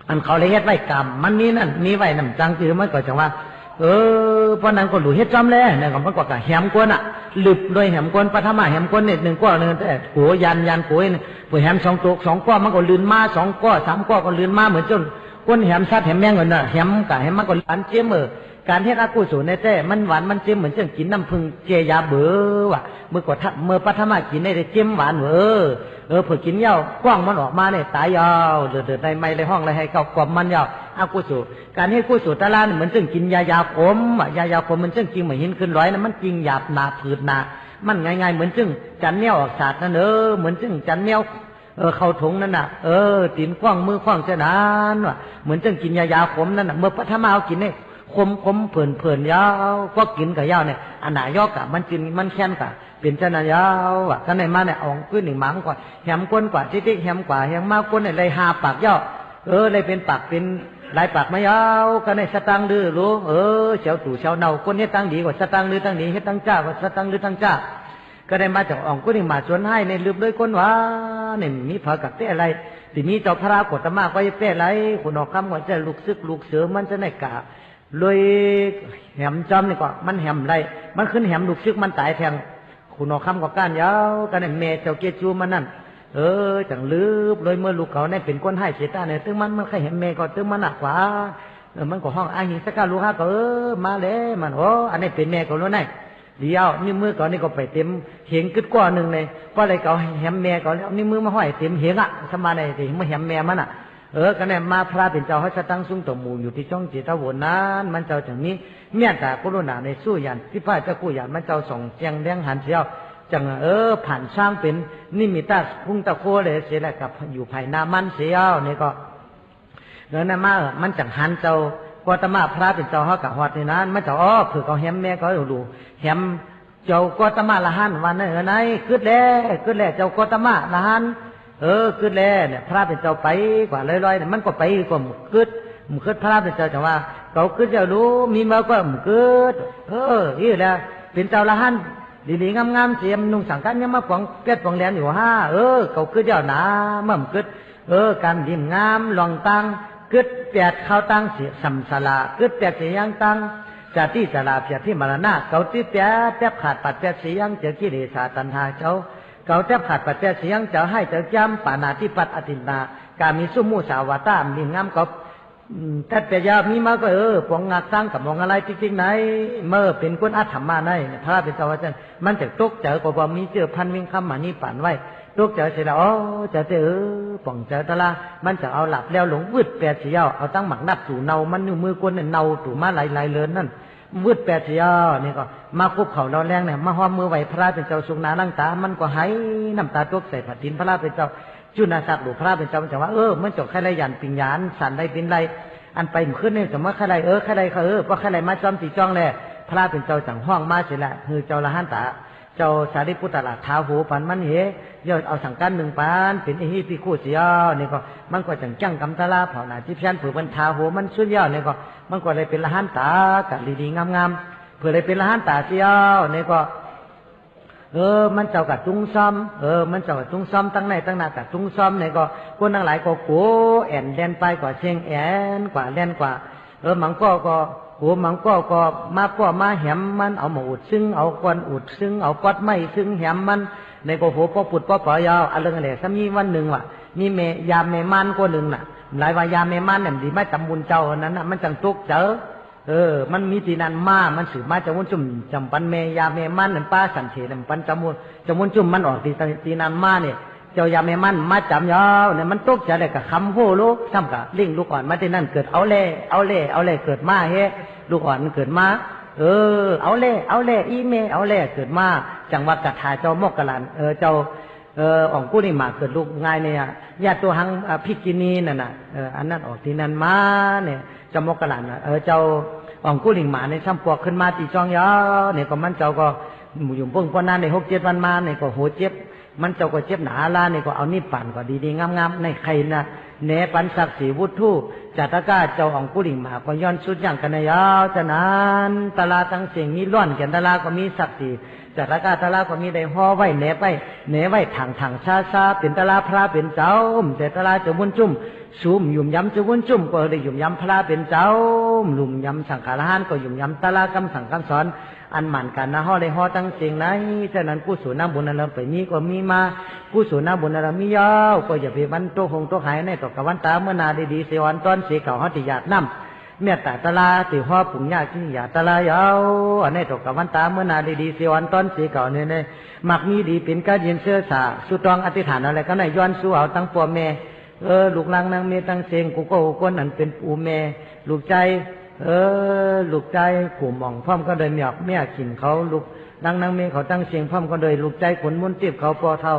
อันเขาเลยเฮ็ดไว้กรรมมันนี้นั่นมีไว้นำจังคือมันก็จังว่าเพราะนั้นก็หลุเฮ็ดจอมแล้วเนี่ยก็มันก็กะแหมกวนหลึบโดยแหมกวนปฐมาแหมกวนเนี่ย1ก้อนึงแต่โหยันโหยผู้แหม2ตัว2ก้อมันก็ลื่นมา2ก้อ3ก้อก็ลื่นมาเหมือนจนก้นแหมซัดแหมแมงเงินน่ะแหมกะแหมมันก็อันเจียมการเฮ็ดกุศลในแต่มันหวานมันเจียมเหมือนเจ้ากินน้ำผึ้งเจียยาเบื่อว่ะเมื่อปฐมากินได้เจียมหวานเเผื่อกินยาวกว้างมันออกมาเนี่ยตายยาวเดือดในไม่ในห้องอะไรให้เก่ากลมมันยาวกุศลการให้กุศลตะลานเหมือนเจ้ากินยาขมยาขมมันเจ้ากินเหมือนหินขึ้นร้อยนะมันจริงหยาบหนาผืดหนามันง่ายๆเหมือนเจ้าจันแนวออกศาสตร์นั่นเหมือนเจ้าจันแนวเข้าถุงนั่นน่ะตีนกว้างมือกว้างเจ้านั้นว่ะเหมือนเจ้ากินยาขมนั่นน่ะเมื่อปฐมาเอากินเนี่ยคมเผื่นยาวก็กินกับยาวเนี่ยอันไหนยอกกะมันจินมันแค้นกะเป็นเจ้าหน้ายาวอ่ะกันในมาเนี่ยอ่องขึ้นหนึ่งมังกว่าแหมก้นกว่าจิ๊กแหมกว่าแหมมากก้นเนี่ยเลย5 ปากยาวเลยเป็นปากเป็นหลายปากไม่ยาวกันในสตังดื้อรู้เฉียวตู่เฉียวเนาก้นเนี่ยตั้งดีกว่าสตังดื้อตั้งนี้ให้ตั้งจ้ากว่าสตังดื้อตั้งจ้าก็ได้มาจากอ่องก้นหนึ่งมาชวนให้ในลืมด้วยก้นว่าเนี่ยมีผักกับเต้อะไรทีนี้เจ้าพระกฏมากก็จะเต้อะไรคุณออกคำว่าจะลูกซึกลูกเสือมันจะในกะเลยแหมจอมนี่ก็มันแหมไรมันขึ้นแหมลูกซึกมันตายแทงคุณเอาคำกับก้านยาวกันในเมเจ้าเกจูมันนั่นจังลืบเลยเมื่อลูกเขาเนี่ยเป็นก้นให้เสียตาเนี่ยตึงมันใครเห็นเมก็ตึงมันหนักกว่ามันก็ห้องหิงสักการลูกค้าก็มาเลยมันอันนี้เป็นเมก็รู้ไงเดียวนี่มือก่อนนี่ก็ไปเต็มเหงกึดก้อนหนึ่งเลยเพราะอะไรเขาแหมเมก่อนนี่มือมาห้อยเต็มเหงสมาในที่มาแหมเมมันกันเนี่ยมาพระเป็นเจ้าเขาจะตั้งซุ้งต่อหมู่อยู่ที่ช่องจิตวนนั้นมันเจ้าอย่างนี้เมียแต่กุลนาในสู้ยันที่พระเจ้ากู้ยันมันเจ้าส่งเจียงเลี้ยงหันเสียวจังผ่านช่างเป็นนิมิตาพุ่งตะโคเลยเสียแล้วกับอยู่ภายนามันเสียวนี่ก็เงินนั่นมามันจังหันเจ้ากตมาพระเป็นเจ้าเขากับฮอดในนั้นมันเจ้าเผื่อเขาแหมแม่ก็ดูแหมเจ้ากตมาละหันวันไหนขึ้นแล้วเจ้ากตมาละหันขึ้นแล้วเนี่ยพระเป็นเจ้าไปกว่าลอยๆเนี่ยมันก็ไปกว่าขึ้นพระเป็นเจ้าจังว่าเขาขึ้นเจ้ารู้มีมาก็ขึ้นนี่แหละเป็นเจ้าละหันดีๆงามๆเสียมนุ่งสังกัดยังมาปองเปียดปองแหลมอยู่เขาขึ้นเจ้าหนาเมื่อขึ้นการดิ่มงามลองตังขึ้นแปดเข้าตังเสียสัมสลาขึ้นแปดเสียงตังจะที่สลาเพียรที่มรณะเขาที่แปดขาดปัดแปดเสียงเจอกิเลสตัณหาเจ้าเขาแทบขาดปัจจัยเสียงจะให้เจ้าจำปานาที่ปัดอตินาการมีสุมูสาวตามีงามกับทัดแต่ยามีมาก็ปองงักตั้งกับมองอะไรจริงๆไหนเมื่อเป็นคนอาธรรมาในพระเป็นเจ้าว่าจันมันจะตกเจอกับมีเจอพันวิ่งคำมานี่ปั่นไว้ตกเจอเสร็จแล้วจะป่องเจอตะละมันจะเอาหลับแล้วหลงวืดแปดเสียวเอาตั้งหมักนับสู่เนามันนิ้วมือก้นเนี่ยเนาตู่มาไหลเลินนั่นวืดแปดเสียวนี่ก็มาคุบเขาเราแรงเนี่ยมาห้อมมือไหวพระเป็นเจ้าสุกนาลังตามันก็หายน้ำตาตกใส่ผัดดินพระเป็นเจ้าจุนาศักดิ์หรือพระเป็นเจ้ามันจะว่ามันจบแค่ไรยันปิญญาณสันไรเป็นไรอันไปขึ้นเนี่ยสมมติแค่ไรแค่ไรเขาเพราะแค่ไรมาจอมตีจ้องแหละพระเป็นเจ้าจังห้องมาเสร็จละคือเจ้าละหันตาเจ้าสารีปุตตะท้าหูปันมันย่อเอาสังกัด1 ปานเป็นที่พิคู่เสียนี่ก็มันก็จังจังกำตะลาเผาหน้าจิบชันผือมันท้าหูมันสุดยอดนี่ก็มันก็เลยเป็นละหันตากับดีๆงามๆเพื่อเลยเป็นละหันตาเสียวนี่ก็มันเจ้ากับจุงซ้อมมันเจ้ากับจุงซ้อมตั้งในตั้งหน้ากับจุงซ้อมนี่ก็คนทั้งหลายก็โกแอนแดนไปกว่าเชียงแอนกว่าแดนกว่ามังก็หัวมังก็มาแหมมันเอาหมูอุดซึ่งเอาควันอุดซึ่งเอากอดไม้ซึ่งแหมมันในก็หัวป้อปุดป้อปอยาวอะไรกันแหละซ้ำนี้วันหนึ่งว่ะ มีเมยาเมมันก็หนึ่งน่ะหลายว่ายาเมมันเนี่ยดีไม่ตำบุญเจ้านั้นน่ะมันจังตุกเจอมันมีตีนันมามันสืบมาจำมุนจุ่มจำปันเมยาเมมันนั่นป้าสันเฉนั่นปันจำมุนจุ่มมันออกตีนันมาเนี่ยเจ้ายาเมมันมาจำยาวเนี่ยมันตุกจะได้กับคำโหลูกซ้ำกับลิงลูกอ่อนมาที่นั่นเกิดเอาเล่เกิดมาเฮ้ลูกอ่อนเกิดมาเอาเล่อีเมเอาเล่เกิดมาจังหวัดกระถาเจ้ามกกะลันเจ้าอ่องกู้นี่มาเกิดลูกง่ายเนี่ยญาติตัวหังพิกินีนั่นน่ะอันนั้นออกที่นั่นมาเนี่ยเจ้ามกกะลันเจ้าอ่องกู้นี่มาในซ้ำปวกขึ้นมาตีจองยาวเนี่ยก็มันเจ้าก็อยู่ปุ่งปนนั้นใน6-7 วันมาเนี่ยก็โหเจ็บมันเจ้าก็เจ็บหนาลาเนี่ยก็เอานี่ปั่นก็ดีๆงามๆในใครนะเนปันศักดิ์ศรีวุฒิจัตตก้าเจ้าของกุลิมาก็ย้อนสุดอย่างกันยาวฉะนั้นตลาทั้งเสียงมีล้วนแก่นตลาก็มีศักดิ์ศรีจัตตก้าตลาก็มีได้ห่อไว้เนไว้ถังชาเป็นตลาพระเป็นเจ้าแต่ตลาจะวุ่นจุ่มสูมยุ่มย้ำจะวุ่นจุ่มก็ได้ยุ่มย้ำพระเป็นเจ้าหลุมย้ำสังขารหันก็ยุ่มย้ำตลากำสั่งคำสอนอันหมันกันนะห่อได้ห่อตั้งเสียงไหนฉะนั้นกุศลน้ำบุญนั้นเราไปมีก็มีมากุศลน้ำบุญนั้นเรามียาวก็อย่าไปวันโตคงโตหายในตกกับวันตาเมื่อนาดีๆเสียวันตอนเสียเก่าห่อติหยาดน้ำเมียตาตลาติห่อปุ่งยาที่หยาดตลายาวอันในตกกับวันตาเมื่อนาดีๆเสียวันตอนเสียเก่าเนี่ยมักมีดีเป็นการยินเสื้อสาสุตองอธิษฐานอะไรก็ในย้อนสู้เอาตั้งปัวแม่ลูกลังนางเมียตั้งเสียงกูก็คนนั้นเป็นปูแม่ลูกใจลูกใจขู่มองพ่อมก็เลยหยอกเมียกินเขาลูกนางเมียเขาตั้งเสียงพ่อมก็เลยลูกใจขนมุนติบเขาปอเท่า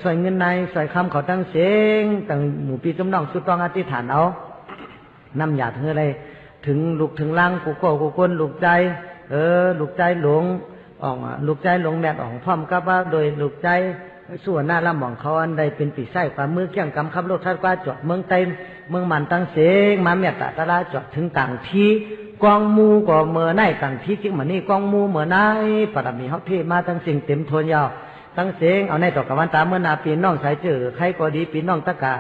ใส่เงินในใส่คำเขาตั้งเสียงตั้งหมู่ปีจำนองสุดต้องอธิษฐานเอาน้ำหยาดเธออะไรถึงลูกถึงล่างกูก็กูคนลูกใจลูกใจหลงออกลูกใจหลงแม่ออกพ่อมก็ว่าโดยลูกใจส่วนหน้าละหม่องเขาอันใดเป็นปีไส้ฝ่ามือเกี่ยงกำขับรถทัดกว่าจอดเมืองเต็มเมืองมันตั้งเสียงมาเมียตาตาลาจอดถึงต่างที่กองมูก็เมื่อในต่างที่จึงมานี่กองมูเมื่อในปรมีฮอกเทมาตั้งเสียงเต็มทวนยาวตั้งเสียงเอาในตอกกับวันตาเมื่อนาปีน้องสายเจอใครก็ดีปีน้องตะกา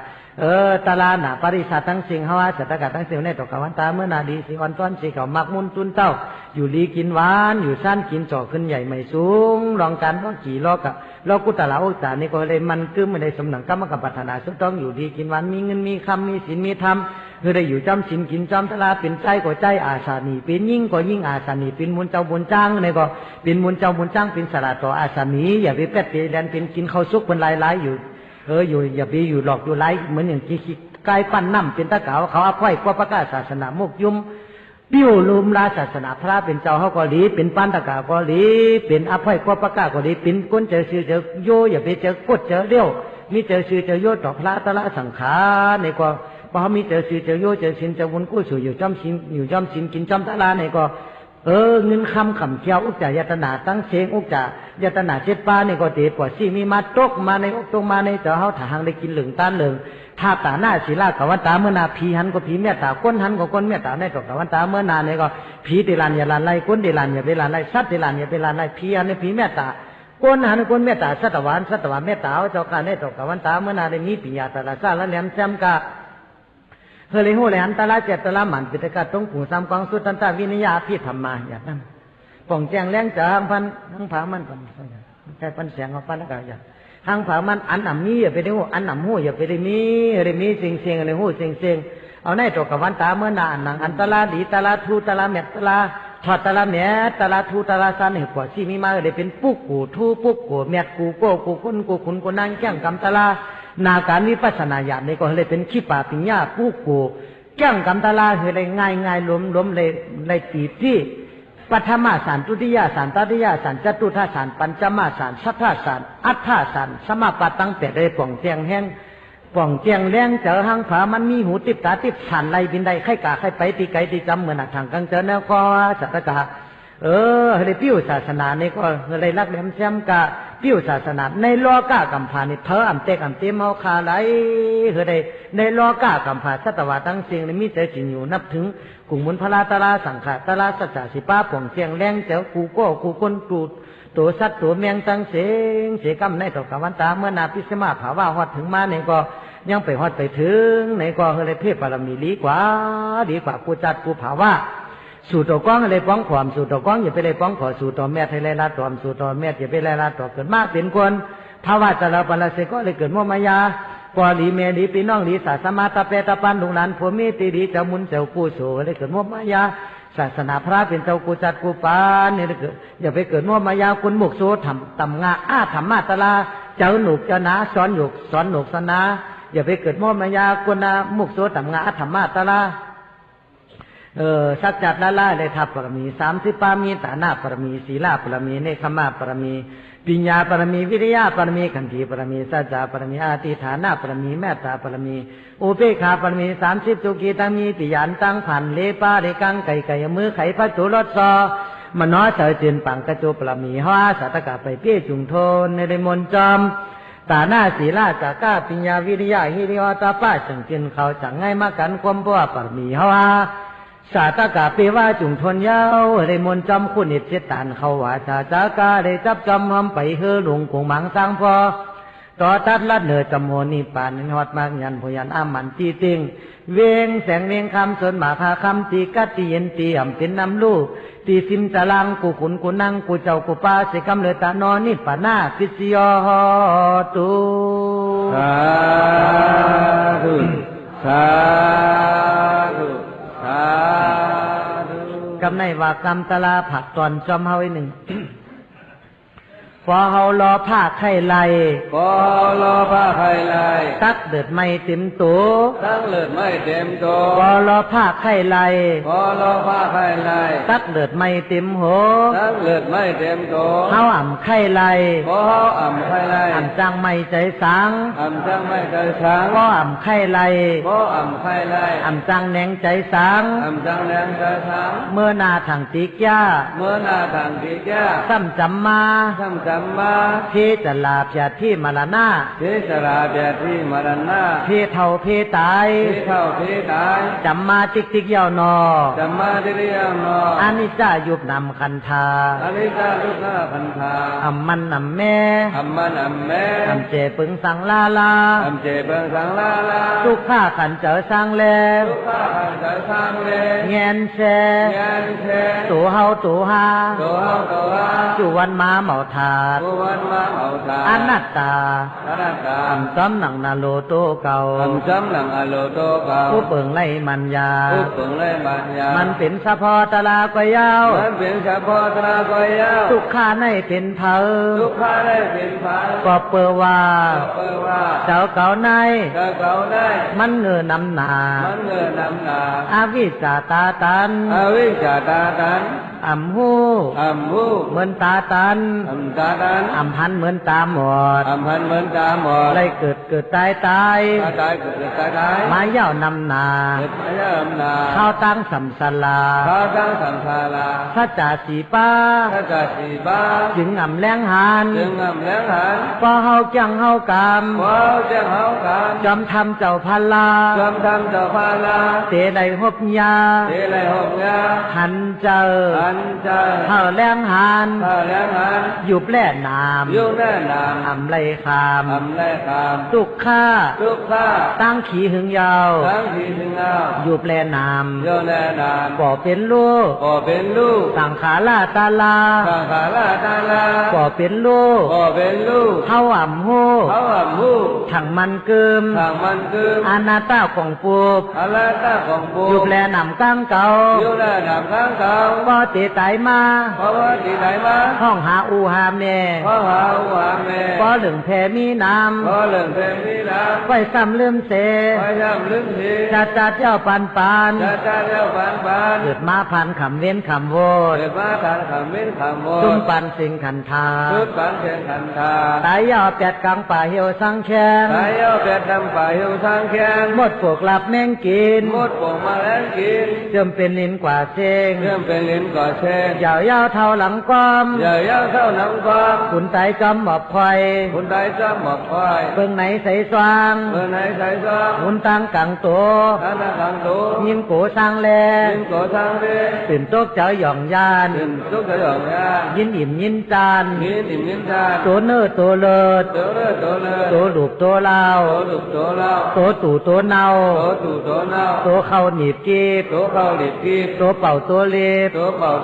ตาลาหนาปริศาตั้งเสียงฮาวาจัตกาตั้งเสียงในตอกกับวันตาเมื่อนาดีสิอ่อนต้อนสิเขามักมุนตุนเต้าอยู่ลีกินหวานอยู่สั้นกินจ่อขึ้นใหญ่ไม่สูงลองการว่ากี่ลอกะลอกุตละอุตสานี่ก็เลยมันคือไม่ได้สมหนังกรรมกับปัฒนาสุดต้องอยู่ดีกินหวานมีเงินมีคำมีศีลมีธรรมคือได้อยู่จำศีลกินจำตลาเป็นใจก็ใจอาสานีเป็นยิ่งก็ยิ่งอาสานีเป็นมุนเจ้าบุญจ้างนี่ก็เป็นมุนเจ้าบุญจ้างเป็นสละต่ออาสานีอย่าไปแปดไปแลนเป็นกินข้าวซุกเป็นลายอยู่อยู่อย่าไปอยู่หลอกอยู่ไร้เหมือนอย่างที่กายปั้นน้ำเป็นตะเก๋าเขาเอาไว้กว่าประกาศศาสนามุกยุ่มปิ้วลุมลาศาสนาพระเป็นเจ้าเขาก็ดีเป็นปั้นตะเก๋าก็ดีเป็นอภัยกว่าประกาศก็ดีเป็นก้นเจอชื่อเจอโยอย่าไปเจอกดเจอเลี้ยวมีเจอชื่อเจอโยต่อพระตละสังขารในก็พอมีเจอชื่อเจอโยเจอสินเจอวุนกู้สู่อยู่จำสินกินจำตละในก็เงินคำขำเที่ยวอุกจ่ายตนาตั้งเสียงอุกจ่ายตนาเจ็ดป้าในก็เตะปวดซี่มีมาตกมาในอกตรงมาในเจ้าเขาถางได้กินเหลืองต้านเหลืองถ้าตาหน้าศีลากับวันตาเมื่อนาผีหันก็ผีเมตตาก้นหันก็ก้นเมตตาในตกกับวันตาเมื่อนาเนี่ยก็ผีติลานอย่าลานไล่ก้นติลานอย่าไปลานไล่สัตว์ติลานอย่าไปลานไล่ผีหันในผีเมตตาก้นหันก้นเมตตาสัตวานเมตตาเจ้าการในตกกับวันตาเมื่อนาได้มีปิญญาตระซาละแหลมจำกะเฮลิโหเลยหันตาละเจตละหมันปิตกะตรงปู่สามกองสุตันตาวินิยาพิธรรมาอย่างนั้นป่องแจงแรงจางพันทั้งผามันก่อนแค่ปันเสียงเอาปันแล้วก็อย่างทางผามันอันหนำมีอย่าไปได้หูอันหนำหูอย่าไปได้มีเสียงอะไรหูเสียงเอาในตกกับวันตาเมื่อนานหนังอันตลาดีตลาทูตลาเมตตลาถอดตลาเมตตลาทูตลาซันเหกว่าที่มีมาเลยเป็นปุ๊กกูทูปุ๊กกูเมตกูโก้กูคุณกูขุนกูนั่งแก้งกำตลานาการวิปัสสนาญาณในก็เลยเป็นขี้ป่าปิญญาปุ๊กกูแก้งกำตลาคือเลยง่ายล้มเลยตีที่ปัทมาสารตุติยาสารตติยาสารจตุทัสสารปัญจมาสารสัทธาสารอัฏฐาสารสมาปัตตังเป็ดเลยป่องเจียงแห้งป่องเจียงแรงเจอหังผามันมีหูติบตาติบสารไรบินใดไข่กาไข่ไปตีไก่ตีจำเหมือนทางกังเจอแนวก็สัตกะเลยปิ้วศาสนานี่ก็เลยรักแหลมแซมกะปิ้วศาสนาในล้อกากำพานี่เธออ่ำเตกอ่ำเตมเอาคาไหลเลยในล้อกากำพาสัตวะตั้งเสียงมีแต่จินอยู่นับถึงกุมุนพลาตลาสังขารตลาสัจจะสิป้าป่องเจียงแรงเจ้ากูโก้กูคนตูดตัวสัตว์ตัวแมงตั้งเสียกำในตกกวันตาเมื่อนาพิสมาภาวะฮอดถึงมาในก็ยังไปฮอดไปถึงในก็เลยเทพบารมีดีกว่ากูจัดกูภาวะสู่ตัวก้องอะไรป้องความสู่ตัวก้องอย่าไปเลยป้องขอสู่ตัวแม่ไทยเลยละตอมสู่ตัวแม่อย่าไปเลยละต่อเกิดมากเป็นคนภาวะจะเราปราเสก็เลยเกิดโมมายา ปอลีเมลีพี่น้องลีศาสมาตาเปตาปันลุงหลานผัวเมียตีดีเจ้ามุนเจ้ากู้โสได้เกิดมัวมายาศาสนาพระเป็นเจ้ากูจัดกูปานนี่ได้เกิดอย่าไปเกิดมัวมายาคุณมุกโสทำตำงาธรรมะตะลาเจ้าหนุกเจ้านาสอนหยุกสอนหนุกสนาอย่าไปเกิดมัวมายาคุณนามุกโสตำงาธรรมะตะลาสัจจัดละลายเลยทับปรมี30ปามีตานาปรมีศีลาปรมีเนคขมาปรมีปัญญาปรมีวิริยะปรมีขันธิปรมีสัจจะปรมีอาติฐานะปรมีเมตตาปรมีอุเบกขาปรมี30จุกีตังมีปิยานตังผันเลปาเลกังไก่มือไข่พระจุลซอมโนเสยเจนปังกระโจปรมีฮวาสัตตกะไปเปี้ยจุงโทนในได้มนจอมตาหน้าศีลาจากก้าปัญญาวิริยะหิริโอตาป้าจังเจนเขาจังง่ายมากันความบัวปรมีฮวาสาตกะเปว่าจุงทนยาวได้มนจำคุณอิทธิตานเขาว่าชาจากาได้จับจำหอมไปเฮือหลวงคงมังสร้างพอต่อตัดลัดเนือจำโมนิปานหอดมากยันพยันอามันตีติงเวงแสงเวงคำสนหมาคาคำตีกัดตีเย็นตีอ่ำเป็นน้ำลูกตีซิมตะลังกูขุนกูนั่งกูเจ้ากูป้าเสกำเลือตานอนิปานาพิสยอตุสาธุสาธุสาธุกำในว่ากำตะลาผักตอนจอมเฮาไว้หนึ่งพอเฮารอผ้าไข่ไล่พอรอผ้าไข่ไล่ตักเดือดไม่เต็มตัวตักเลือดไม่เต็มตัวพอรอผ้าไข่ไล่พอรอผ้าไข่ไล่ตักเดือดไม่เต็มหัวตักเลือดไม่เต็มตัวเฮาอ่ำไข่ไล่พออ่ำไข่ไล่อ่ำจังไม่ใจสังอ่ำจังไม่ใจสังพออ่ำไข่ไล่พออ่ำไข่ไล่อ่ำจังแหนงใจสังอ่ำจังแหนงใจสังเมื่อนาถังติกยาเมื่อนาถังติกยาซ้ำจำมาเพจลาเพียที่มรณะเพจลาเพียที่มรณะเพเท่าเพตายเพเท่าเพตายจำมาติกยาวนอจำมาติกยาวนออานิจจายุบนำคันธาอานิจจายุบนำคันธาอัมมันอัมแม่อัมมันอัมแม่อัมเจปึงสังลาลาอัมเจปึงสังลาลาทุกข้าขันเจอสังเลทุกข้าขันเจอสังเลเงียนแชตัวเฮาตัวฮาจุวันมาเหมาถาดอนัตตาอัมซ้ำหนังนาโลโตเก่าผู้เปิงไล่มันยามันเป็นสะพอตะลากวยาวทุกข้าในเป็นเผาก็เปอว่าเจ้าเก่าในมันเงื่อนำหนาอาวิจาตาตันอัมหูเหมือนตาตันอัมพันเหมือนตาหมดไล่เกิดตายมาเย่านำนาข้าวตั้งสัมสลาพระจ่าสีป้าจึงอ่ำแรงหันพอเฮาจังเฮากรรมจอมทำเจ้าพันลาเตไลหบยาหันเจอเฮาแรงหันอยู่แปล่นามอ่ำไลคามทุกข้าตั้งขี่หึงยาวอยู่แปลนามก่อเป็นลูกสังขาราตาลาก่อเป็นลูกเฮาอ่ำหูถังมันเกิมอนาตาของปูบอยู่แปลนามก้างเก่าก็เตะตายมาห้องหาอูหาแม่ก็เหลืองแพมีน้ำไว้ซ้ำลืมเสจัดเจ้าปันเกิดมาพันคำเว้นคำโวดจุ่มปันสิงขันธาตายยาวแปดกังป่าเหี่ยวสังแขงหมดพวกหลับแมงกินเริ่มเป็นลิ้นกว่าเชงยาวเท่าหลังความขุนไตจอมหมอบควายเบิ่งไหนใส่สว่างหุนตังกังโตยิงโกสร้างแลตื่นโต๊ะเจ้าหย่องยานยินอิ่มยินจานตัวเนื้อตัวเลิศตัวหลุบตัวเล่าตัวตู่ตัวเนาตัวเข้าหนีบกีบตัวเป่าตัวเล็บ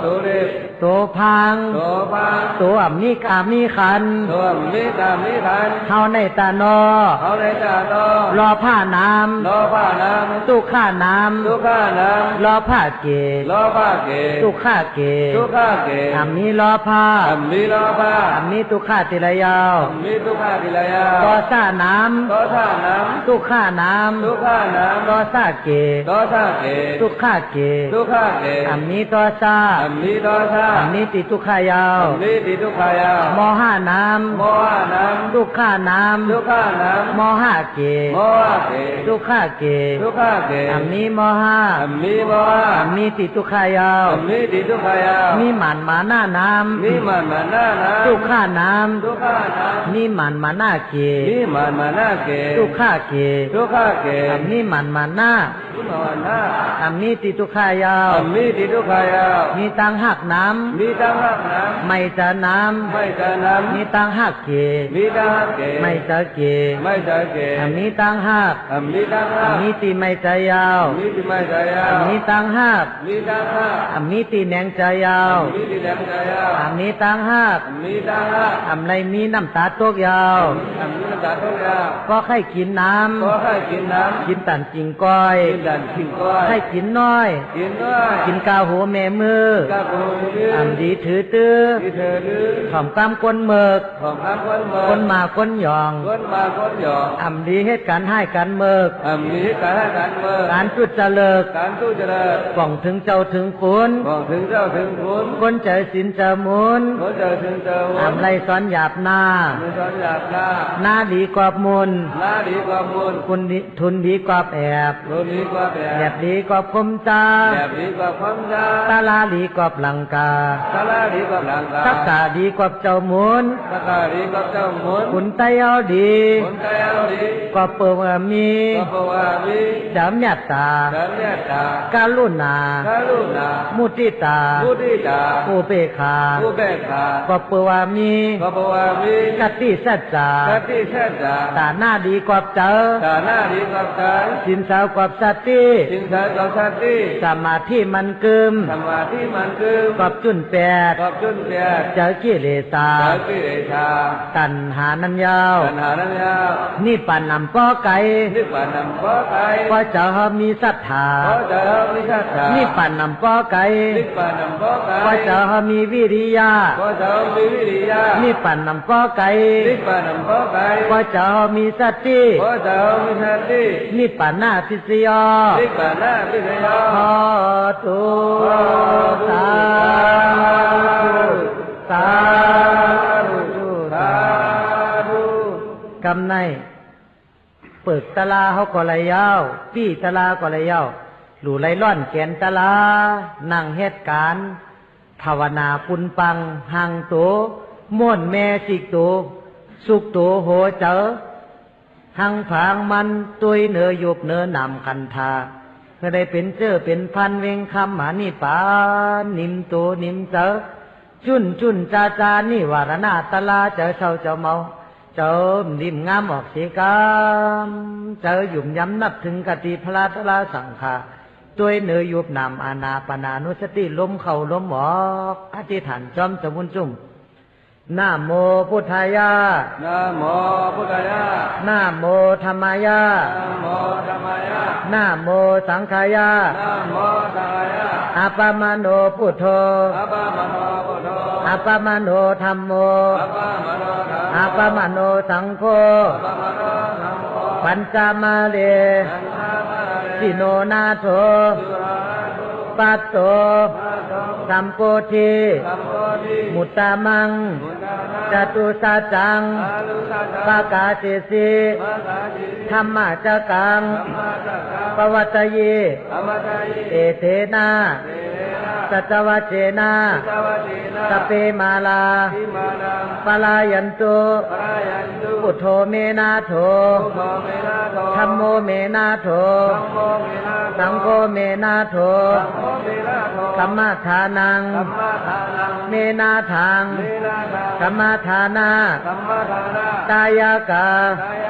ตุริ โสพัง โสภัง โสอัมมิกามิขัน โสมิตามิขัน เฮาในตานอ เขาในจาโต รอผ้าน้ โลภะน้ ำตุข้าน้ ำทุกขะน้ ำรอผ้าเก ำโลภะเก ตุข้าเก ทุกขะเก อัมมีรอผ้า อัมมิโลภะ อัมมีตุข้าติระยาว อัมมิทุกขะกิลยา ตอซ่าน้ โตสะน้ ำตุข้าน้ ำทุกขะน้ ำตอซ่าเก ำโตสะเก ตุข้าเก ทุกขะเก อัมมีตอซ่า อัมมิโตสะ อัมมีติตุขายาว อัมมิติทุกขายาม ห้าน้ โมหะน้ ำตุข้าน้ ำทุกขะน้ ำมห้าเก ำโมหะเก ตุข้าเก ทุกขะเก อัมมีมห้า อัมมิโมหะ อัมมีติตุขายาว อัมมิติทุกขายาม มีหมันมาหน้าน้ มิมันมานานา ำตุข้าน้ ทุกขะน้ ำมีหมันมาหน้าเก ำมิมันมานาเก ตุข้าเก ทุกขะเก อัมมีหมันมาหน้า ทุกขะนา อัมมีติตุขายาว อัมมิติทุกขายาม มีตังหักน้ มีตังหักน้ ำไม่จะน้ ำไม่จะน้ ำมีตังหักเก ำมีตังหักเก ไม่จะเก ไม่จะเก อัมมีตังหัก อัมมิตังหั อัม ก มีติไม่จะยาว มิติไม่จะยา อั ว มมีตังหัก มีตังหัก อัมมีติแหนงจะยาว มิติแดงจะยาว อัมมีตังหัก มีตังหัก อัมไรมีน้ำตาตกยาว อัมมิน้ำตาทุกยาว ก็ให้กินน้ ก็ให้กินน้ ำกินตันจิงก้อย ำกินดันกินก้อย ให้กินน้อย กินด้วย กินกาหัวแม่มือ กาบูยื อัมดีถือตื้อ ที่เธอดื้อ ถ่อมกล้ามก้นเมิก ของข้ามคนเมือ ก้นมาก้นหยอง คนมาคนหยอก อัมดีเหตุการให้กันเมิก อัมมีการให้การเมือง การจุดจะเลิก การตู้เจริญ ป่องถึงเจ้าถึงคุณ บอกถึงเจ้าถึงคุณ ก้นใจสินจะมุน คนเจอถึงเจอวั อัมไรสอนหยาบหน้า มีสอนหยาบหน้า หน้าดีกว่ามุน หน้าดีกว่ามูล คุณดีทุนดีกว่าแอบ รุ่นดีกว่าแบ แบบ บดีกว่าคมจา แบบดีกว่าความยา ตาลาดีกว่าหลังกา สาราดีกว่าหลังกา ทักษะดีกว่าเจ้ามุน สักการดีกว่าเจ้ามุน คุณไตเอาดี คนใจเอาดี กว่าเปิดมี ก็เพราะว่ามี จำยัตตา สัญญาตา การุณา คารุณา มุติตา มุทิตา อุเบกขา อุเบกขา ก็เปิดมี ก็เพราะว่ามี กติสัจจา สติสัจจะ ตาหน้าดีกว่าเจอ ฐานะดีกว่าใจ สินสาวกว่าสติ จิงสายกับสติ สมาธิมันกึม สมาธิมันคือ กับจุนแปด ขอบจุนเปีย เจอกิเลสา สากิเลชา ตัณหานันยาว ปัญหานันยาว นี่ปันนำป้อไก่ นิพพานนำข้อไก่ ก็จะมีศรัทธา ขอเจริญวิชาชา นี่ปันนำป้อไก่ นิพพานนำข้อไก่ ก็จะมีวิริยะ ขอเจริญมีวิริยะ นี่ปันนำป้อไก่ นิพพานนำข้อไก่ ก็จะมีสติ ขอเจริญวิชาติ นี่ปันนาพิสยอ นิพพานนาพิเศษ ขอตุสาธุสาธุ สาธุ กำในเปิดตะลาเขาก็เลยยาวปี้ตะลาก็เลยยาวหลู่ไรล่อนแกนตะลานั่งเหตุการณ์ภาวนาคุณปังหังโตม่วนแม่สิกโตสุกโตโหเจอหังผางมันตุยเนอยุบเนอนำคันทาเพื่อได้เป็นเจ้อเป็นพันเวงคำหานิปานนิมโตนิมเจอจุนจุนจาจานี่วารณาตะลาเจอเช้าเจ้าเมาเจ้าดิมงามออกเสียกามเจ้าหยุ่มย้ำนับถึงกติพระตะลาสังฆาด้วยเนยยุบนำอานาปนานุสติลมเข่าลมออกอธิษฐานจอมสมุนจุ่มนะโมพุทธายะ นะโมพุทธายะ นะโมธรรมายะ นะโมธรรมายะ นะโมสังฆายะ นะโมสังฆายะ อัปปมโนพุทโธ อัปปมโนพุทโธ อัปปมโนธัมโม อัปปมโนธรรม อัปปมโนสังโฆ อัปปมโนสังโฆ ปัญจมาเล สังฆามาเร สิโนนาโถ สุราตุ ปัตโต มาโต สัมโพธิ สัมโพธิ มุตตามัง มุตตะ จตุสัจจัง อาลุสัจ ปากาเสสิ มาสาจิ ธรรมะจักกัง ธรรมะจักกัง ปวัตเย อมตะยิ เอเทนา เตนะ สัจวัจเจนา สวัสดีนะ สเปมาลา ทิมานัง ปลายันตุ ปรายันตุ พุทโธเมนาโถ พุทโธเมนาโถ ธัมโมเมนาโถ ธัมโมเมนาโถ สังโฆเมนาโถ สังโฆเมนาโถ สัมมาทานัง สัมมาทานัง เมนาทัง เมนาทัง สัมมาทานา สัมมาทานา ตายากา กาย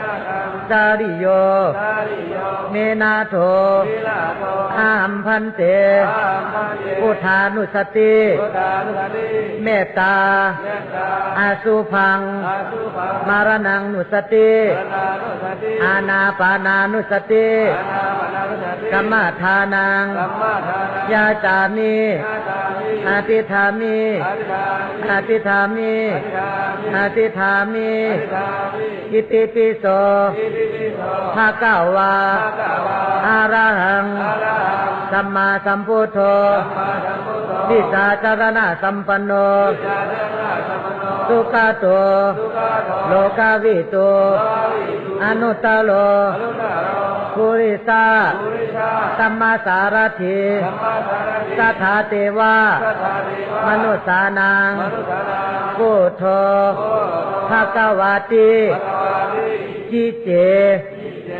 กรรม จาริโย สาริโย เมนาโถ วิลาโท อาหัมพันเต อามาเย พุทธานุสติ พุทธานุสติ เมตตา เมตตา อาสุพัง อาสุภะ มารนังนุสติ ปนานุสติ อานาปานานุสติ อานาปนานุสติ กัมมาทานัง สัมมาทานัง ยาจามิ ยาจามิ อาติธามิ อธิษฐามิ อาติธามิ อธิษฐามิ อาติธามิ อิติปิโส อิติปิโส ภะคะวา ภะคะวา อะระหัง อะระหัง สัมมาสัมพุทโธ สัมมาสัมพุทโธ วิสาจารณะสัมปันโน วิชาเดชะสัมปันโน สุขโต สุขโต โลกาวิโต ภาวิตุ อนุตตโล อนุตตโร ปุริสา ปุริชา สัมมาสารถิ สัมมาสารติ สัทธาเทวา สัทธาเทวะ มนุสานัง มนุษย์นานัง พุทโธ โอ ภะคะวาติ ภะคะวาติ จิเจ จิเจ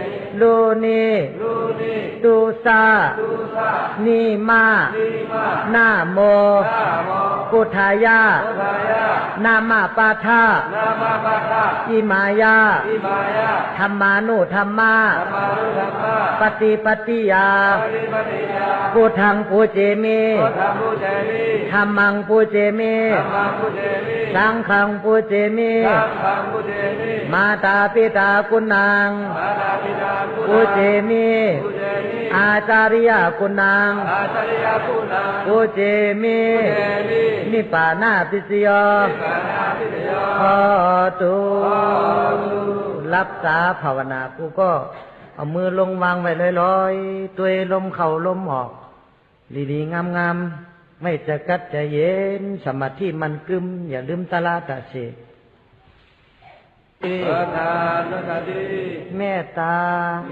ลูนิ ลูนิ ตุสา ตุสา นิมา นิมา นาโม นาโม พุทธายะ พุทธายะ นามาปาทา นามาปะทะ อิมายา อิมายะ ธรรมานุธรรมา ธรรมานุธรรมะ ปฏิปฏิยา ปฏิปฏิยา พุทธังปูเจมิ พุทธังพุเจมิ ธรรมังปูเจมิ ธัมมังพุเจมิ สังฆังปูเจมิ สังฆังพุเจมิ มาตาปิตากุณัง มาตาปิตา ปูเจมิ พุเจมิ อาจาริยกุณัง อาจาริยคุณัง ปูเจมิ พุเจมิ นิปานาปิสโย ปานาปิโย ขอตู ขอตุ รับสาภาวนากูก็เอามือลงวางไว้ลอยๆตัวลมเข้าลมออกดีๆงามๆไม่จะกัดจะเย็นสมาธิมันกึมอย่าลืมตะลาตะเส พุทธานุสติ เมตตา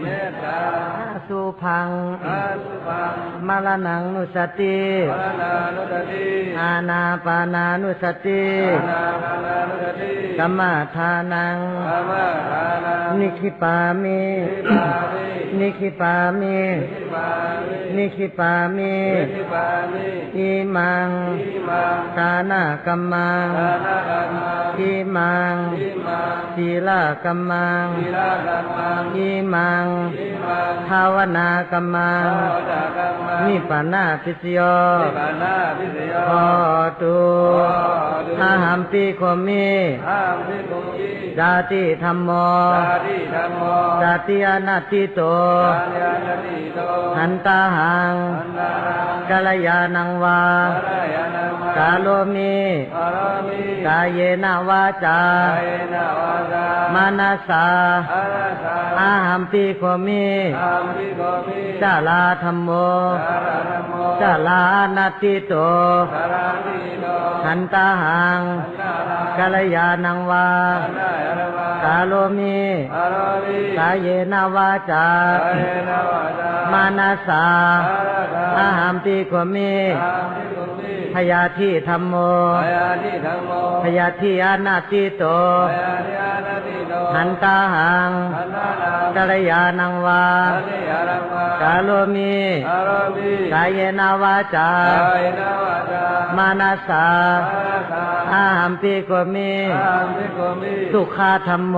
เมตตา อาสุพัง อาสุภัง มรณังนุสติ ปนานุสติ อานาปานานุสติ อานาปานานุสติ กัมมาทานัง ธัมมาทานัง นิคิปามิ นิปามิ นิคิปามิ นิปามิ นิคิปามิ นิปามิ อิมัง อิมัง ทานากัมมัง ทานากัมมัง อิมัง อิมัง ศีลากัมมัง ศีลากัมมัง อิมัง อิมัง ภาวนากัมมัง ภาวนากัมมัง นิปานาปิสโย นิปานาปิสโย ขอตูอาหัมปิโคมิ ห้ามพิคุมิ จาติธรรมโม สาธิธัมโม จาติอนัตติโต สาญาณติโต หันตาหัง อันนารัง กัลยาณังวา สารยานัง กาโลมิ อารมิ กายเยนวาจา กายนาวาจา มานาสา อาราสา อาหัมปิโคมิ ห้ามพิคุมิ จาลาธรรมโม สารธัมโม จาลานัตติโต สาราติโต หันตาหัง อันนารัง กัลยาณังวา อันนายรวาก าโลมิ อารมิ กายเยนวาจา กายนาวาจา มานาสา อาราสา อาหัมปิโคมิ ห้ามพิคุมิ พยาธิธรรมโม กายาทิธัมโม พยาธิอนัตติโต กายาทิอานาติโต หันตาหัง อันนารัง กัลยาณังวา อันนิยารังวาก าโลมิ อารมิ กายเยนวาจา กายนาวาจา มานาสา อาราสา อาหัมปิโกมิ ห้ามพิคุมิ สุขาธรรมโม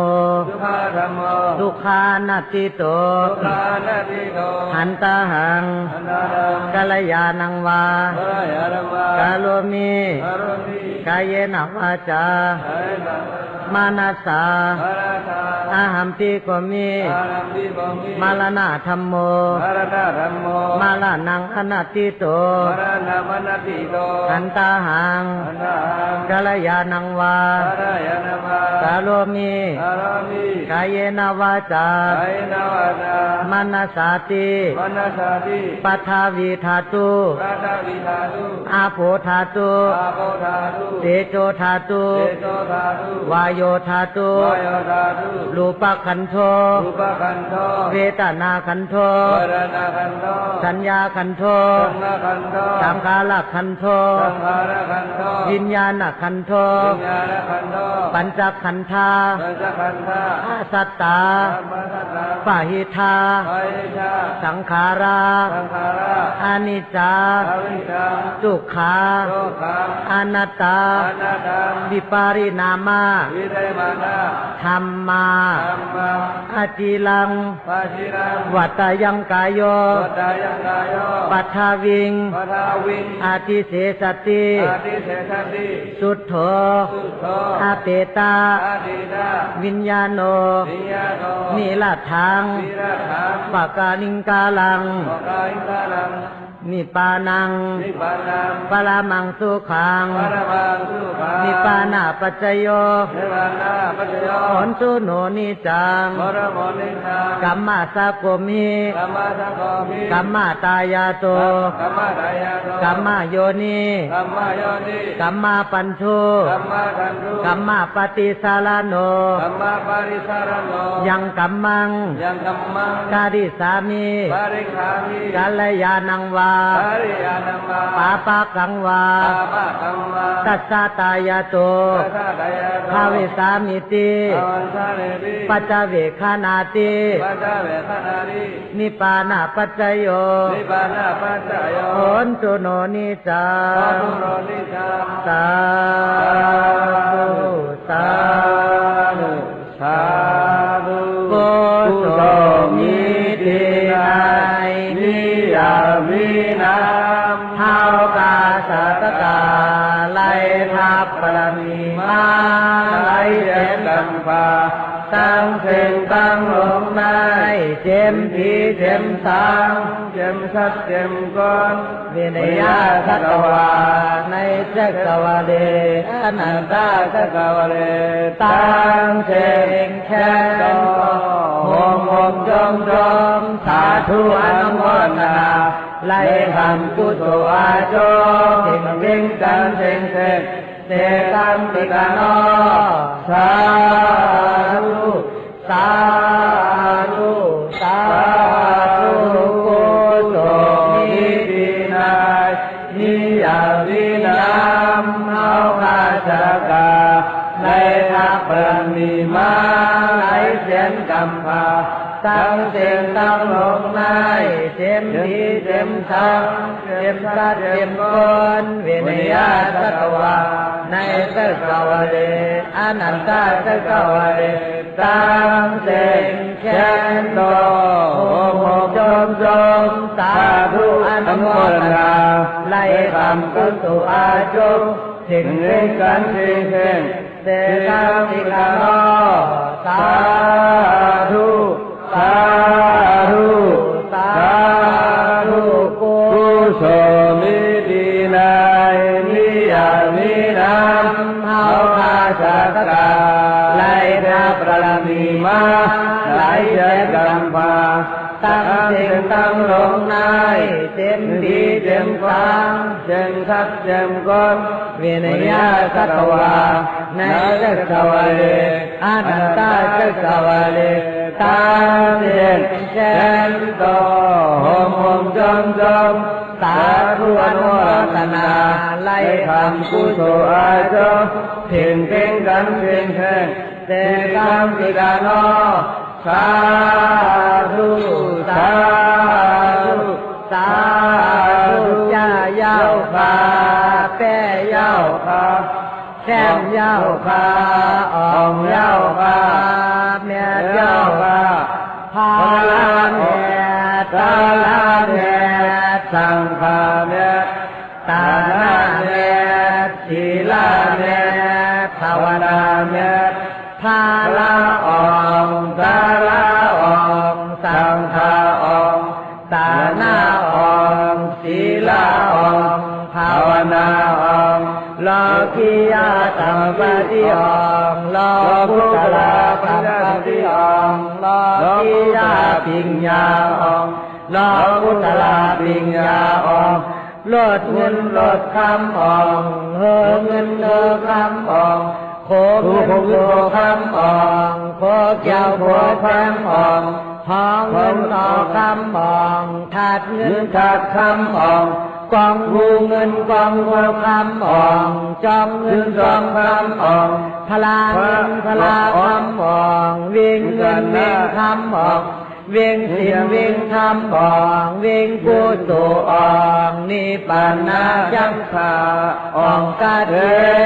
สุขาธัมโม สุขานัตติโต สุขานาติโต หันตาหัง อันนารัง กัลยาณังวา สารยารังวาก าโลมิ อารมิ กายเยนวาจา กายนาวาจา มานาสา อาราสา อาหัมปิโกมิ อารัมพิคุมิ มาลนาธรรมโม มารณะธัมโม มาลานังอนัตติโต มรณะมนติโต หันตาหัง อันนารัง กัลยาณังวา สารยานาวาก าโลมิ อารมิ กายเยนวาจา กายนาวาจา มานาสาติ มนสาติ ปัทาวีธาตุ ราชวิธาตุ อาโภธาตุ อาโปธาตุ เตโชธาตุ เตโชธาตุ วายโยธาตุ วายธาตุ รูปขันโธ รูปขันโธ เวทนาขันโธ วรณะขันโธ สัญญาขันโธ สังฆขันโธ สังขารขันโธ สังขารขันโธ วิญญาณขันโธ วิญญาณขันโธ ปัญจขันธา ปัญจขันธา อาสัตตา ธรรมสัตตา ปะหิทา ไปชา สังขารา สังขารา อานิจจา อวิชชา สุขา โลกขัง อนัตตา อนัตตัง วิปารินามา วิ ไทยมานาธรรมา ธรรมา อาจิลัง ปาชิรัง วัตตยังกายโย วัตตายังกายโย ปัทธาวิง ปัทาวิง อาทิเสสติ อาทิเสสติ สุทโธ สุโธ อาเปตา อาดิตา วิญญาโน วิญญาโน นิราทัง วิราทัง ปากาลิงกาลัง โอกาอิงกาลัง นิปานัง นิพพานัง ปรามังสุขัง ปรมังสุขัง นิปานาปัจจโย นิพพานาปัจจโย ผลสุโนนิจัง มรมนิทัง กัมมาสะโกมิ กัมมาสังโฆมิ กัมมาตายาโต กัมมาดายาโต กัมมาโยนิ กัมมาโยนิ กัมมาปัญชุ กัมมาทันตุ กัมมาปฏิสารโน กัมมาปาริสารโน ยังกัมมัง ยังกัมมัง กาดิสามิ ปาริคามิ กัลยาณังวา ปาริยานัมมา ปาปากังวา ปาปะกัมมา ตัสสะตายาโต ตัสสะดายาโต ภาเวสามิติ อวันสาเนติ ปัจจเวคานาติ ปัจจเวคนานิ นิปานาปัจจโย นิพพานาปัจจโย โหนตุโนนิจา ปาตุโรนิจัง สาธุสาธุ สาธุ โกโสมิตินายนิยาวินามเท้ากาสัตกาไลทับปรมีมาไลเจ็บกัมพาตั้งเส้นตั้งลงในเจมพีเจมสัง เจมสัตเจมก้อน วินยาสัตวาในจักรวาเลอนันตาจักรวาเลตั้งเส้นแค่นโฮมโฮมจมจมสาธุอนุโมทนาไล่ทำกุศลอาโจเพ่งเพ่งกันเพ่งเพ่งเสกัมปิกาโนสาธุสาธุสาธุโกโสมิตินายนิยาวินามเฮาคาจกาในทัพปรมีมาไหลเสียนกัมพาตั้งเสียงตั้งลงในเจมดีเจมสังเจมสัตเจมกนเวนยาสัตวาในสักวาเลอนันตาสักวาเลตั้งเสียงแค้นโตโอโมจมจมสาธุอนุโมทนาไล่คำกุศลอาจุถึงเร่งกันเพ่งเพ่งเตกัมปิกาโนสาธุสาธุสาธุกุศลมิตินายนิยามินามเฮาคาสักกาไล่ทับปรมีมาไล่เจ็ดกัมพาตั้งเสียงตั้งลงในเต็มดีเต็มฟังเจมสัตเจมก้นเวนยาสัตวาในจักรวาเลอนันตาจักรวาเลตั้งเสียงแค้นโตโฮมโฮมจมจมสาธุอนุโมทนาไล่คำกุศลอาโจเพ่งเพ่งกันเพ่งเพ่งเตกัมปิกาโนสาธุสาธุสาธุย่าเย้าคาแป้เย้าคาแก้มเย้าคาอ่องเย้าคาแม่เย้าคาพาลาแม่ตาลาแม่สังฆาแม่ตาลาแม่ศีลาแม่ภาวนาแม่พาลาอองตาลาอองสังฆาอองตาหน้าอองศีลาอองภาวนาอองโลกิยาตัมปติอองโลกุตลาตัมปติอองโลกิยาปิญญาอองโลกุตลาปิญญาอองลดเงินลดคำอองเฮเงินเฮคำอองโคเงินโคคำอองโคเกี่ยวโคแพงอองหอเงินต่อคำอองถาดเงินถาดคำอองกองหูเงินกองหูคำอองจองเงินจองคำอองพลาเงินพลาคำอองวิ่งเงินวิ่งคำอองวิ่งสินวิ่งธรรมอองวิ่งกุศลอองนิพพานาจัมสาอองกาเท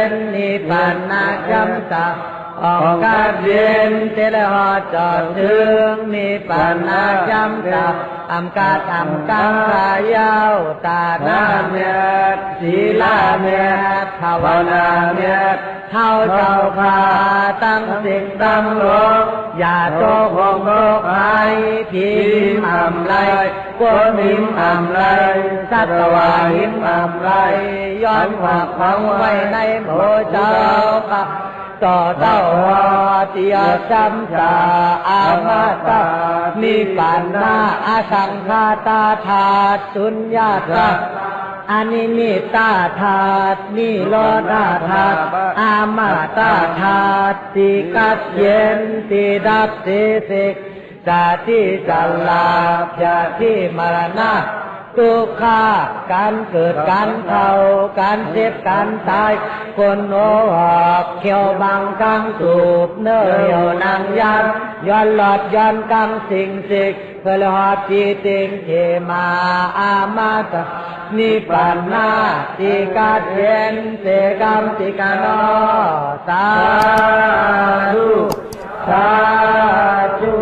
นนิพพานาจัมสาอ องการเย็นเตลหอจอดถึงนิพพานาจำตับอำกาตอำกังขายาวตาหน้าเมียดศีลาเมียดภาวนาเมียดเท่าเจ้าขาตั้งสิ่งตั้งโลกอย่าโตคงโตหายพิมอำไรกวนหิมอำไรสัตวาหิมอำไรย้อนหักฝังไว้ในโมเจ้าปะต่อเต้าหอเตียจำตาอามาตานิพพานาอสังฆาตาธาตุสุญญาตาอนิมิตาธาตุนิโรธาธาตุอามาตาธาตุติกัดเย็นติดับติสิกจาติจัลลาภจาติมรณะทุกขาการเกิดการเท่าการเจ็บการตายคนโอ้หอกเขียวบางกังสูบเนื้อเหี่ยวนางยันย้อนหลอดย้อนกังสิงสิกเพื่อหอดจีติงเทมาอามาตะนิพพานาติกาเย็นเสกรรมติกานอสาธุสาธุ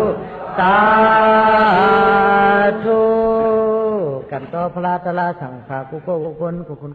สาธุกันต่อพระตละสังฆากุโกกุคนกุคน